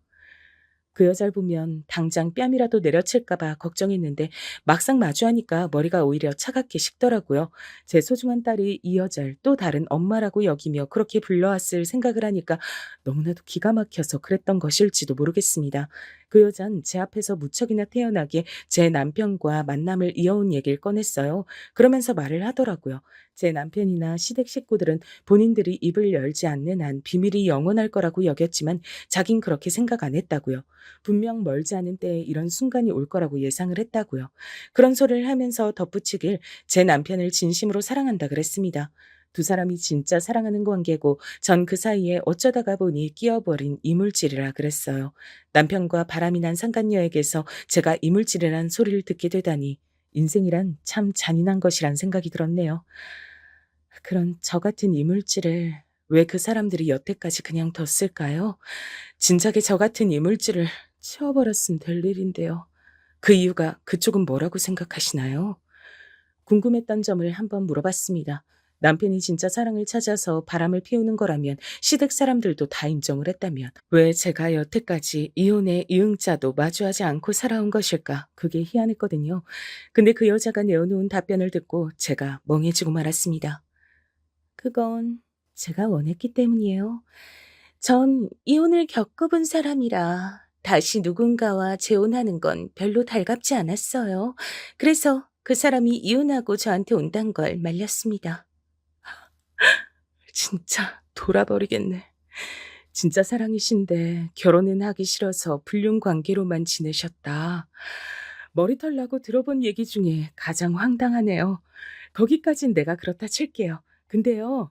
그 여자를 보면 당장 뺨이라도 내려칠까봐 걱정했는데 막상 마주하니까 머리가 오히려 차갑게 식더라고요. 제 소중한 딸이 이 여자를 또 다른 엄마라고 여기며 그렇게 불러왔을 생각을 하니까 너무나도 기가 막혀서 그랬던 것일지도 모르겠습니다. 그 여잔 제 앞에서 무척이나 태연하게 제 남편과 만남을 이어온 얘기를 꺼냈어요. 그러면서 말을 하더라고요. 제 남편이나 시댁 식구들은 본인들이 입을 열지 않는 한 비밀이 영원할 거라고 여겼지만 자긴 그렇게 생각 안 했다고요. 분명 멀지 않은 때에 이런 순간이 올 거라고 예상을 했다고요. 그런 소리를 하면서 덧붙이길 제 남편을 진심으로 사랑한다 그랬습니다. 두 사람이 진짜 사랑하는 관계고 전 그 사이에 어쩌다가 보니 끼어버린 이물질이라 그랬어요. 남편과 바람이 난 상간녀에게서 제가 이물질이란 소리를 듣게 되다니 인생이란 참 잔인한 것이란 생각이 들었네요. 그런 저 같은 이물질을 왜 그 사람들이 여태까지 그냥 뒀을까요? 진작에 저 같은 이물질을 치워버렸으면 될 일인데요. 그 이유가 그쪽은 뭐라고 생각하시나요? 궁금했던 점을 한번 물어봤습니다. 남편이 진짜 사랑을 찾아서 바람을 피우는 거라면 시댁 사람들도 다 인정을 했다면 왜 제가 여태까지 이혼의 이응자도 마주하지 않고 살아온 것일까? 그게 희한했거든요. 근데 그 여자가 내어놓은 답변을 듣고 제가 멍해지고 말았습니다. 그건 제가 원했기 때문이에요. 전 이혼을 겪어본 사람이라 다시 누군가와 재혼하는 건 별로 달갑지 않았어요. 그래서 그 사람이 이혼하고 저한테 온단 걸 말렸습니다. 진짜 돌아버리겠네. 진짜 사랑이신데 결혼은 하기 싫어서 불륜 관계로만 지내셨다. 머리털 나고 들어본 얘기 중에 가장 황당하네요. 거기까진 내가 그렇다 칠게요. 근데요,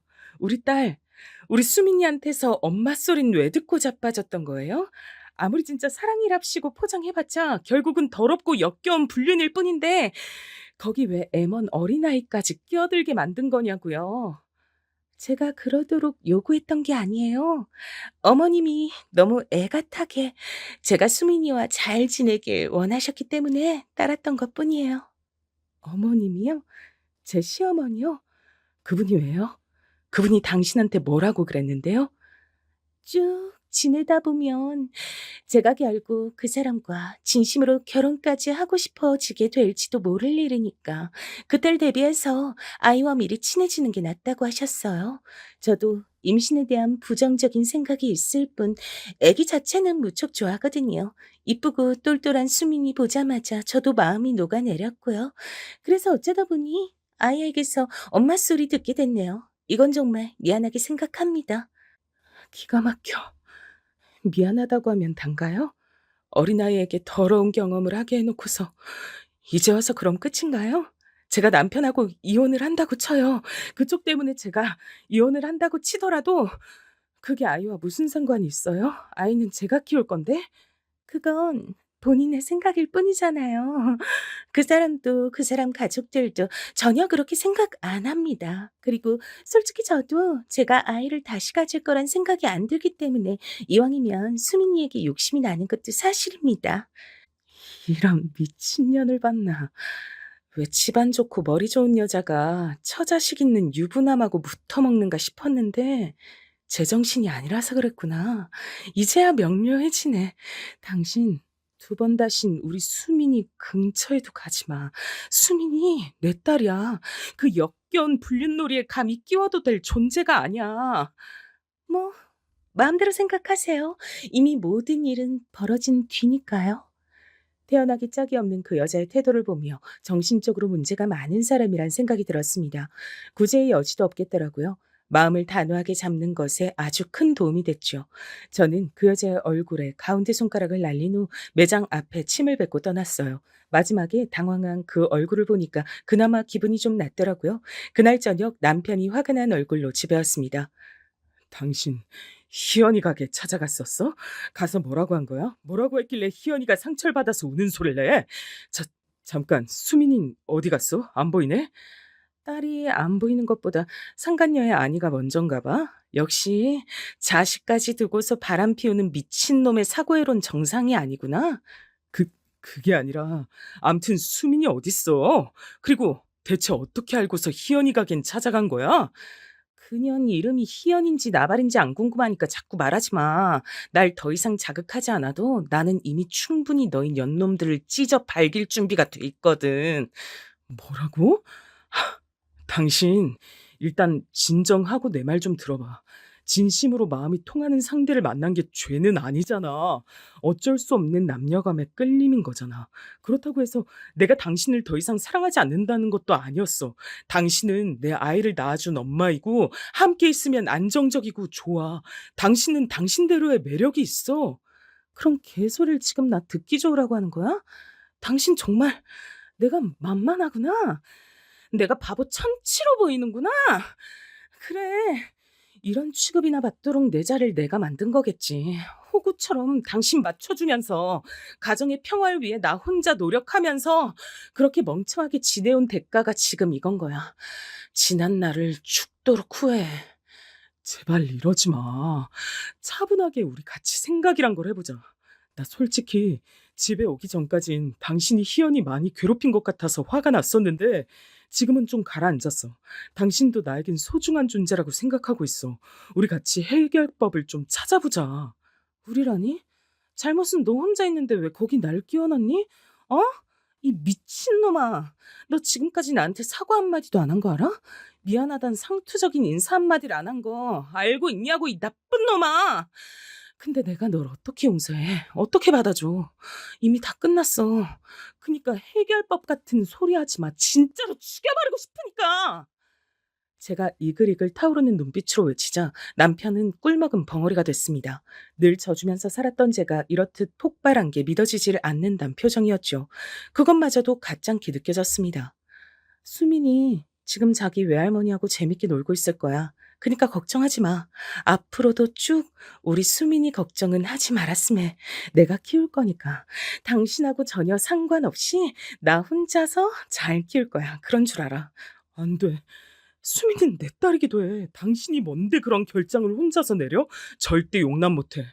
우리 수민이한테서 엄마 소린 왜 듣고 자빠졌던 거예요? 아무리 진짜 사랑이랍시고 포장해봤자 결국은 더럽고 역겨운 불륜일 뿐인데 거기 왜 애먼 어린아이까지 끼어들게 만든 거냐고요. 제가 그러도록 요구했던 게 아니에요. 어머님이 너무 애같하게 제가 수민이와 잘 지내길 원하셨기 때문에 따랐던 것뿐이에요. 어머님이요? 제 시어머니요? 그분이 왜요? 그분이 당신한테 뭐라고 그랬는데요? 쭉 지내다 보면 제가 결국 그 사람과 진심으로 결혼까지 하고 싶어지게 될지도 모를 일이니까 그때를 대비해서 아이와 미리 친해지는 게 낫다고 하셨어요. 저도 임신에 대한 부정적인 생각이 있을 뿐 아기 자체는 무척 좋아하거든요. 이쁘고 똘똘한 수민이 보자마자 저도 마음이 녹아내렸고요. 그래서 어쩌다 보니 아이에게서 엄마 소리 듣게 됐네요. 이건 정말 미안하게 생각합니다. 기가 막혀. 미안하다고 하면 단가요? 어린아이에게 더러운 경험을 하게 해놓고서 이제 와서 그럼 끝인가요? 제가 남편하고 이혼을 한다고 쳐요. 그쪽 때문에 제가 이혼을 한다고 치더라도 그게 아이와 무슨 상관이 있어요? 아이는 제가 키울 건데? 그건 본인의 생각일 뿐이잖아요. 그 사람도 그 사람 가족들도 전혀 그렇게 생각 안 합니다. 그리고 솔직히 저도 제가 아이를 다시 가질 거란 생각이 안 들기 때문에 이왕이면 수민이에게 욕심이 나는 것도 사실입니다. 이런 미친년을 봤나. 왜 집안 좋고 머리 좋은 여자가 처자식 있는 유부남하고 묻어먹는가 싶었는데 제정신이 아니라서 그랬구나. 이제야 명료해지네. 당신 두 번 다신 우리 수민이 근처에도 가지 마. 수민이 내 딸이야. 그 역겨운 불륜놀이에 감히 끼워도 될 존재가 아니야. 뭐 마음대로 생각하세요. 이미 모든 일은 벌어진 뒤니까요. 태어나기 짝이 없는 그 여자의 태도를 보며 정신적으로 문제가 많은 사람이란 생각이 들었습니다. 구제의 여지도 없겠더라고요. 마음을 단호하게 잡는 것에 아주 큰 도움이 됐죠. 저는 그 여자의 얼굴에 가운데 손가락을 날린 후 매장 앞에 침을 뱉고 떠났어요. 마지막에 당황한 그 얼굴을 보니까 그나마 기분이 좀 낫더라고요. 그날 저녁 남편이 화가 난 얼굴로 집에 왔습니다. 당신 희연이 가게 찾아갔었어? 가서 뭐라고 한 거야? 뭐라고 했길래 희연이가 상처를 받아서 우는 소리를 내? 잠깐, 수민이 어디 갔어? 안 보이네? 딸이 안 보이는 것보다 상간녀의 아니가 먼저인가 봐. 역시 자식까지 두고서 바람 피우는 미친놈의 사고해론 정상이 아니구나. 그게 아니라 암튼 수민이 어딨어? 그리고 대체 어떻게 알고서 희연이 가겐 찾아간 거야? 그년 이름이 희연인지 나발인지 안 궁금하니까 자꾸 말하지 마. 날 더 이상 자극하지 않아도 나는 이미 충분히 너희 년놈들을 찢어 발길 준비가 돼 있거든. 뭐라고? 당신 일단 진정하고 내 말 좀 들어봐. 진심으로 마음이 통하는 상대를 만난 게 죄는 아니잖아. 어쩔 수 없는 남녀감의 끌림인 거잖아. 그렇다고 해서 내가 당신을 더 이상 사랑하지 않는다는 것도 아니었어. 당신은 내 아이를 낳아준 엄마이고 함께 있으면 안정적이고 좋아. 당신은 당신대로의 매력이 있어. 그럼 개소리를 지금 나 듣기 좋으라고 하는 거야? 당신 정말 내가 만만하구나. 내가 바보 천치로 보이는구나. 그래. 이런 취급이나 받도록 내 자리를 내가 만든 거겠지. 호구처럼 당신 맞춰주면서 가정의 평화를 위해 나 혼자 노력하면서 그렇게 멍청하게 지내온 대가가 지금 이건 거야. 지난 날을 죽도록 후회해. 제발 이러지 마. 차분하게 우리 같이 생각이란 걸 해보자. 나 솔직히 집에 오기 전까진 당신이 희연이 많이 괴롭힌 것 같아서 화가 났었는데 지금은 좀 가라앉았어. 당신도 나에겐 소중한 존재라고 생각하고 있어. 우리 같이 해결법을 좀 찾아보자. 우리라니? 잘못은 너 혼자 있는데 왜 거기 날 끼워넣니? 어? 이 미친놈아. 너 지금까지 나한테 사과 한마디도 안 한 거 알아? 미안하단 상투적인 인사 한마디를 안 한 거 알고 있냐고, 이 나쁜 놈아. 근데 내가 널 어떻게 용서해? 어떻게 받아줘? 이미 다 끝났어. 그니까 해결법 같은 소리 하지 마. 진짜로 죽여버리고 싶으니까. 제가 이글이글 타오르는 눈빛으로 외치자 남편은 꿀먹은 벙어리가 됐습니다. 늘 져주면서 살았던 제가 이렇듯 폭발한 게 믿어지질 않는다는 표정이었죠. 그것마저도 가짱키 느껴졌습니다. 수민이 지금 자기 외할머니하고 재밌게 놀고 있을 거야. 그러니까 걱정하지 마. 앞으로도 쭉 우리 수민이 걱정은 하지 말았음에. 내가 키울 거니까. 당신하고 전혀 상관없이 나 혼자서 잘 키울 거야. 그런 줄 알아. 안 돼. 수민은 내 딸이기도 해. 당신이 뭔데 그런 결정을 혼자서 내려? 절대 용납 못해.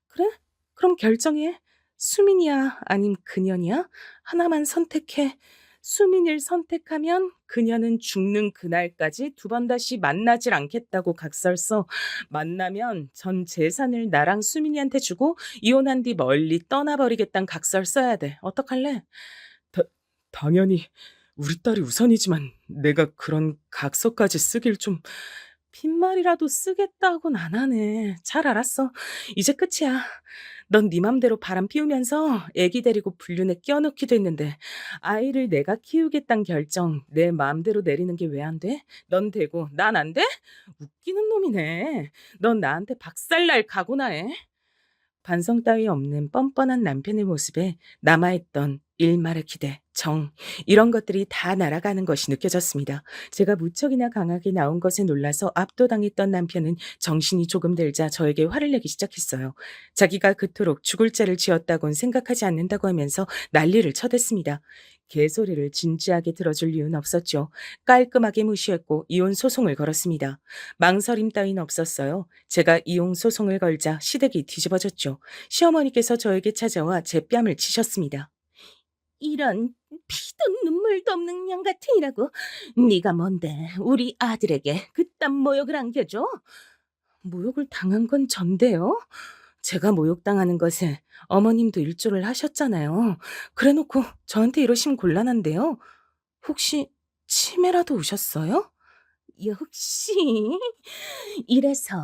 그래? 그럼 결정해. 수민이야? 아님 그년이야? 하나만 선택해. 수민이를 선택하면 그녀는 죽는 그날까지 두 번 다시 만나질 않겠다고 각설써. 만나면 전 재산을 나랑 수민이한테 주고 이혼한 뒤 멀리 떠나버리겠다는 각설 써야 돼. 어떡할래? 당연히 우리 딸이 우선이지만 내가 그런 각서까지 쓰길 좀. 빈말이라도 쓰겠다고는 안 하네. 잘 알았어. 이제 끝이야. 넌 네 맘대로 바람 피우면서 애기 데리고 불륜에 껴넣기도 했는데 아이를 내가 키우겠다는 결정 내 마음대로 내리는 게 왜 안 돼? 넌 되고 난 안 돼? 웃기는 놈이네. 넌 나한테 박살날 각오나 해. 반성 따위 없는 뻔뻔한 남편의 모습에 남아있던 일말의 기대, 정, 이런 것들이 다 날아가는 것이 느껴졌습니다. 제가 무척이나 강하게 나온 것에 놀라서 압도당했던 남편은 정신이 조금 들자 저에게 화를 내기 시작했어요. 자기가 그토록 죽을 죄를 지었다곤 생각하지 않는다고 하면서 난리를 쳐댔습니다. 개소리를 진지하게 들어줄 이유는 없었죠. 깔끔하게 무시했고 이혼 소송을 걸었습니다. 망설임 따윈 없었어요. 제가 이혼 소송을 걸자 시댁이 뒤집어졌죠. 시어머니께서 저에게 찾아와 제 뺨을 치셨습니다. 이런 피도 눈물도 없는 년 같으니라고. 네가 뭔데 우리 아들에게 그딴 모욕을 안겨줘? 모욕을 당한 건 전데요. 제가 모욕당하는 것에 어머님도 일조를 하셨잖아요. 그래놓고 저한테 이러시면 곤란한데요. 혹시 치매라도 오셨어요? 역시 이래서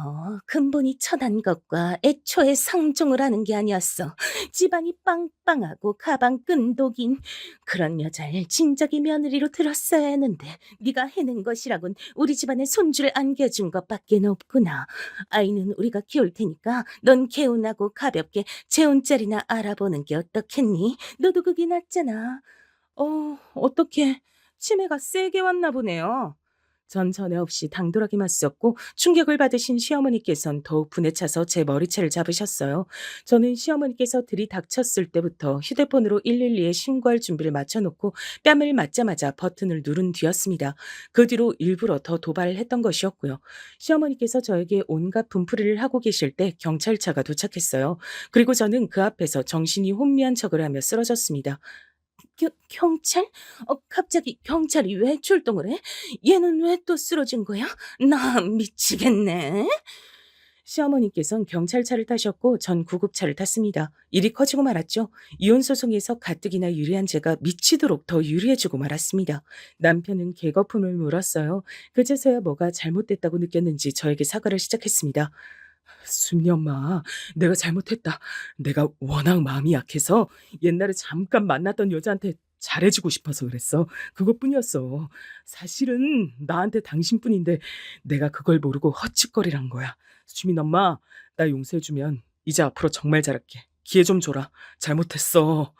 근본이 처단 것과 애초에 상종을 하는 게 아니었어. 집안이 빵빵하고 가방 끈독인 그런 여자를 진작에 며느리로 들었어야 했는데 네가 해낸 것이라곤 우리 집안에 손주를 안겨준 것밖에 없구나. 아이는 우리가 키울 테니까 넌 개운하고 가볍게 재혼자리나 알아보는 게 어떻겠니? 너도 그게 낫잖아. 어떻게 치매가 세게 왔나 보네요. 전 전에 없이 당돌하게 맞섰고 충격을 받으신 시어머니께선 더욱 분에 차서 제 머리채를 잡으셨어요. 저는 시어머니께서 들이닥쳤을 때부터 휴대폰으로 112에 신고할 준비를 마쳐놓고 뺨을 맞자마자 버튼을 누른 뒤였습니다. 그 뒤로 일부러 더 도발을 했던 것이었고요. 시어머니께서 저에게 온갖 분풀이를 하고 계실 때 경찰차가 도착했어요. 그리고 저는 그 앞에서 정신이 혼미한 척을 하며 쓰러졌습니다. 경찰? 갑자기 경찰이 왜 출동을 해? 얘는 왜 또 쓰러진 거야? 나 미치겠네. 시어머니께선 경찰차를 타셨고 전 구급차를 탔습니다. 일이 커지고 말았죠. 이혼 소송에서 가뜩이나 유리한 제가 미치도록 더 유리해지고 말았습니다. 남편은 개거품을 물었어요. 그제서야 뭐가 잘못됐다고 느꼈는지 저에게 사과를 시작했습니다. 수민이 엄마, 내가 잘못했다. 내가 워낙 마음이 약해서 옛날에 잠깐 만났던 여자한테 잘해주고 싶어서 그랬어. 그것뿐이었어. 사실은 나한테 당신뿐인데 내가 그걸 모르고 헛짓거리란 거야. 수민 엄마, 나 용서해주면 이제 앞으로 정말 잘할게. 기회 좀 줘라. 잘못했어.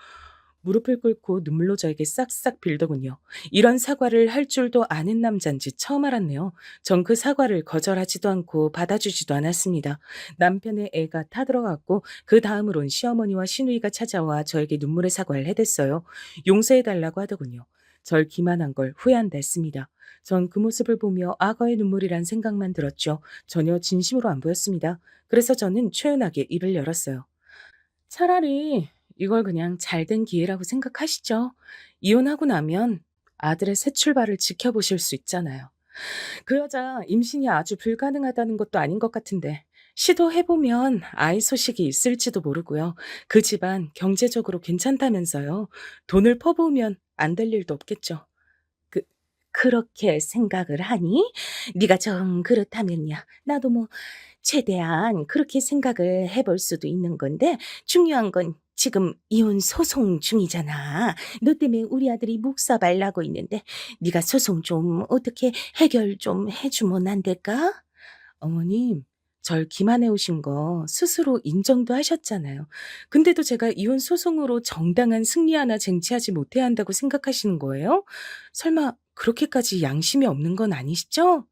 무릎을 꿇고 눈물로 저에게 싹싹 빌더군요. 이런 사과를 할 줄도 아는 남잔지 처음 알았네요. 전 그 사과를 거절하지도 않고 받아주지도 않았습니다. 남편의 애가 타들어갔고 그 다음으론 시어머니와 시누이가 찾아와 저에게 눈물의 사과를 해댔어요. 용서해달라고 하더군요. 절 기만한 걸 후회한다 했습니다. 전 그 모습을 보며 악어의 눈물이란 생각만 들었죠. 전혀 진심으로 안 보였습니다. 그래서 저는 초연하게 입을 열었어요. 차라리 이걸 그냥 잘된 기회라고 생각하시죠. 이혼하고 나면 아들의 새 출발을 지켜보실 수 있잖아요. 그 여자 임신이 아주 불가능하다는 것도 아닌 것 같은데 시도해보면 아이 소식이 있을지도 모르고요. 그 집안 경제적으로 괜찮다면서요. 돈을 퍼부으면 안 될 일도 없겠죠. 그 그렇게 생각을 하니? 네가 정 그렇다면야 나도 뭐 최대한 그렇게 생각을 해볼 수도 있는 건데 중요한 건 지금 이혼 소송 중이잖아. 너 때문에 우리 아들이 묵사발 나고 있는데 네가 소송 좀 어떻게 해결 좀 해주면 안 될까? 어머님, 절 기만해 오신 거 스스로 인정도 하셨잖아요. 근데도 제가 이혼 소송으로 정당한 승리 하나 쟁취하지 못해야 한다고 생각하시는 거예요? 설마 그렇게까지 양심이 없는 건 아니시죠?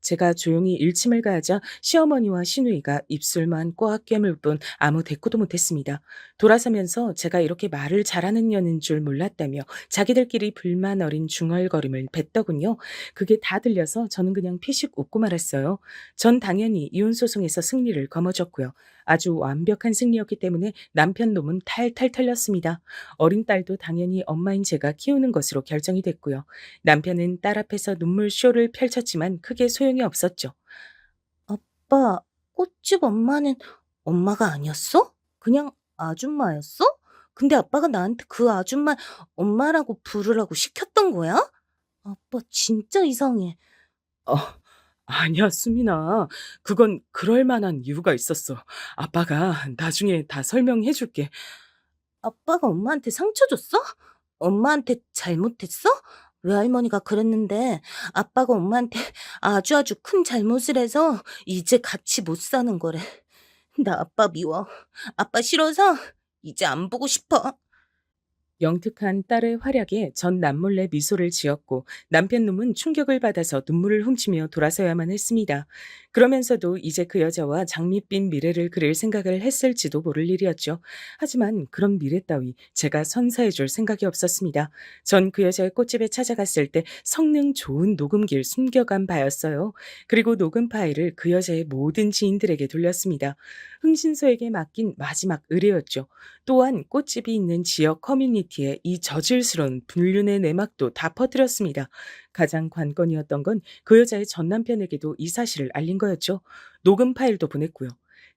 제가 조용히 일침을 가하자 시어머니와 시누이가 입술만 꽉 깨물 뿐 아무 대꾸도 못했습니다. 돌아서면서 제가 이렇게 말을 잘하는 년인 줄 몰랐다며 자기들끼리 불만 어린 중얼거림을 뱉더군요. 그게 다 들려서 저는 그냥 피식 웃고 말았어요. 전 당연히 이혼 소송에서 승리를 거머쥐었고요. 아주 완벽한 승리였기 때문에 남편 놈은 탈탈 털렸습니다. 어린 딸도 당연히 엄마인 제가 키우는 것으로 결정이 됐고요. 남편은 딸 앞에서 눈물 쇼를 펼쳤지만 크게 소용이 없었죠. 아빠, 꽃집 엄마는 엄마가 아니었어? 그냥 아줌마였어? 근데 아빠가 나한테 그 아줌마 엄마라고 부르라고 시켰던 거야? 아빠 진짜 이상해. 어, 아니야, 수민아. 그건 그럴 만한 이유가 있었어. 아빠가 나중에 다 설명해 줄게. 아빠가 엄마한테 상처 줬어? 엄마한테 잘못했어? 외할머니가 그랬는데 아빠가 엄마한테 아주 큰 잘못을 해서 이제 같이 못 사는 거래. 나 아빠 미워. 아빠 싫어서 이제 안 보고 싶어. 영특한 딸의 활약에 전 남몰래 미소를 지었고 남편 놈은 충격을 받아서 눈물을 훔치며 돌아서야만 했습니다. 그러면서도 이제 그 여자와 장밋빛 미래를 그릴 생각을 했을지도 모를 일이었죠. 하지만 그런 미래 따위 제가 선사해 줄 생각이 없었습니다. 전 그 여자의 꽃집에 찾아갔을 때 성능 좋은 녹음기를 숨겨간 바였어요. 그리고 녹음 파일을 그 여자의 모든 지인들에게 돌렸습니다. 흥신소에게 맡긴 마지막 의뢰였죠. 또한 꽃집이 있는 지역 커뮤니티에 이 저질스러운 불륜의 내막도 다 퍼뜨렸습니다. 가장 관건이었던 건 그 여자의 전 남편에게도 이 사실을 알린 거였죠. 녹음 파일도 보냈고요.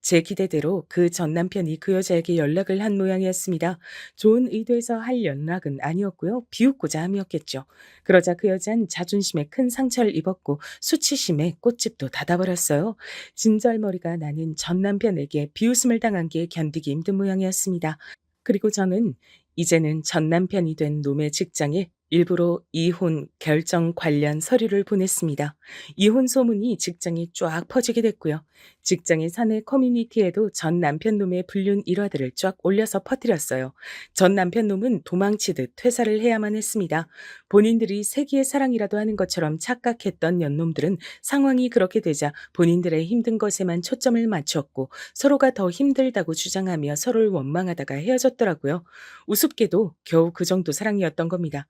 제 기대대로 그 전 남편이 그 여자에게 연락을 한 모양이었습니다. 좋은 의도에서 할 연락은 아니었고요. 비웃고자 함이었겠죠. 그러자 그 여자는 자존심에 큰 상처를 입었고 수치심에 꽃집도 닫아버렸어요. 진절머리가 나는 전 남편에게 비웃음을 당한 게 견디기 힘든 모양이었습니다. 그리고 저는 이제는 전 남편이 된 놈의 직장에 일부러 이혼 결정 관련 서류를 보냈습니다. 이혼 소문이 직장에 쫙 퍼지게 됐고요. 직장의 사내 커뮤니티에도 전 남편 놈의 불륜 일화들을 쫙 올려서 퍼뜨렸어요. 전 남편 놈은 도망치듯 퇴사를 해야만 했습니다. 본인들이 세기의 사랑이라도 하는 것처럼 착각했던 연놈들은 상황이 그렇게 되자 본인들의 힘든 것에만 초점을 맞췄고 서로가 더 힘들다고 주장하며 서로를 원망하다가 헤어졌더라고요. 우습게도 겨우 그 정도 사랑이었던 겁니다.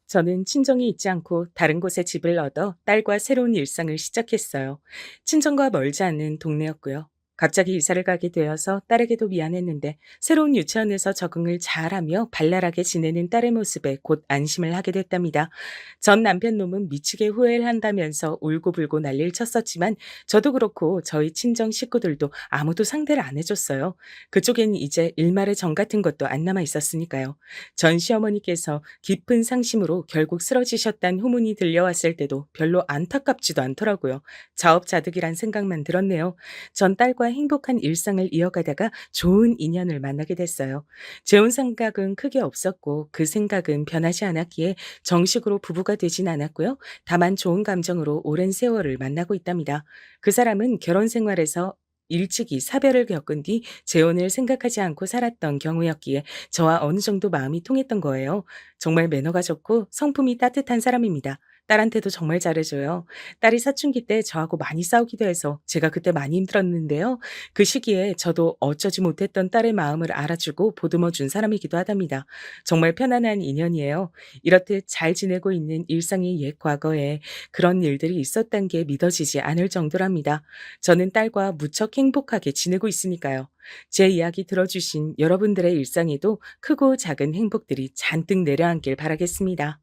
저는 친정이 있지 않고 다른 곳에 집을 얻어 딸과 새로운 일상을 시작했어요. 친정과 멀지 않은 동네였고요. 갑자기 이사를 가게 되어서 딸에게도 미안했는데 새로운 유치원에서 적응을 잘하며 발랄하게 지내는 딸의 모습에 곧 안심을 하게 됐답니다. 전 남편 놈은 미치게 후회를 한다면서 울고불고 난리를 쳤었지만 저도 그렇고 저희 친정 식구들도 아무도 상대를 안 해줬어요. 그쪽엔 이제 일말의 정 같은 것도 안 남아 있었으니까요. 전 시어머니께서 깊은 상심으로 결국 쓰러지셨다는 후문이 들려왔을 때도 별로 안타깝지도 않더라고요. 자업자득이란 생각만 들었네요. 전 딸과 행복한 일상을 이어가다가 좋은 인연을 만나게 됐어요. 재혼 생각은 크게 없었고 그 생각은 변하지 않았기에 정식으로 부부가 되진 않았고요. 다만 좋은 감정으로 오랜 세월을 만나고 있답니다. 그 사람은 결혼 생활에서 일찍이 사별을 겪은 뒤 재혼을 생각하지 않고 살았던 경우였기에 저와 어느 정도 마음이 통했던 거예요. 정말 매너가 좋고 성품이 따뜻한 사람입니다. 딸한테도 정말 잘해줘요. 딸이 사춘기 때 저하고 많이 싸우기도 해서 제가 그때 많이 힘들었는데요. 그 시기에 저도 어쩌지 못했던 딸의 마음을 알아주고 보듬어 준 사람이기도 하답니다. 정말 편안한 인연이에요. 이렇듯 잘 지내고 있는 일상의 옛 과거에 그런 일들이 있었단 게 믿어지지 않을 정도랍니다. 저는 딸과 무척 행복하게 지내고 있으니까요. 제 이야기 들어주신 여러분들의 일상에도 크고 작은 행복들이 잔뜩 내려앉길 바라겠습니다.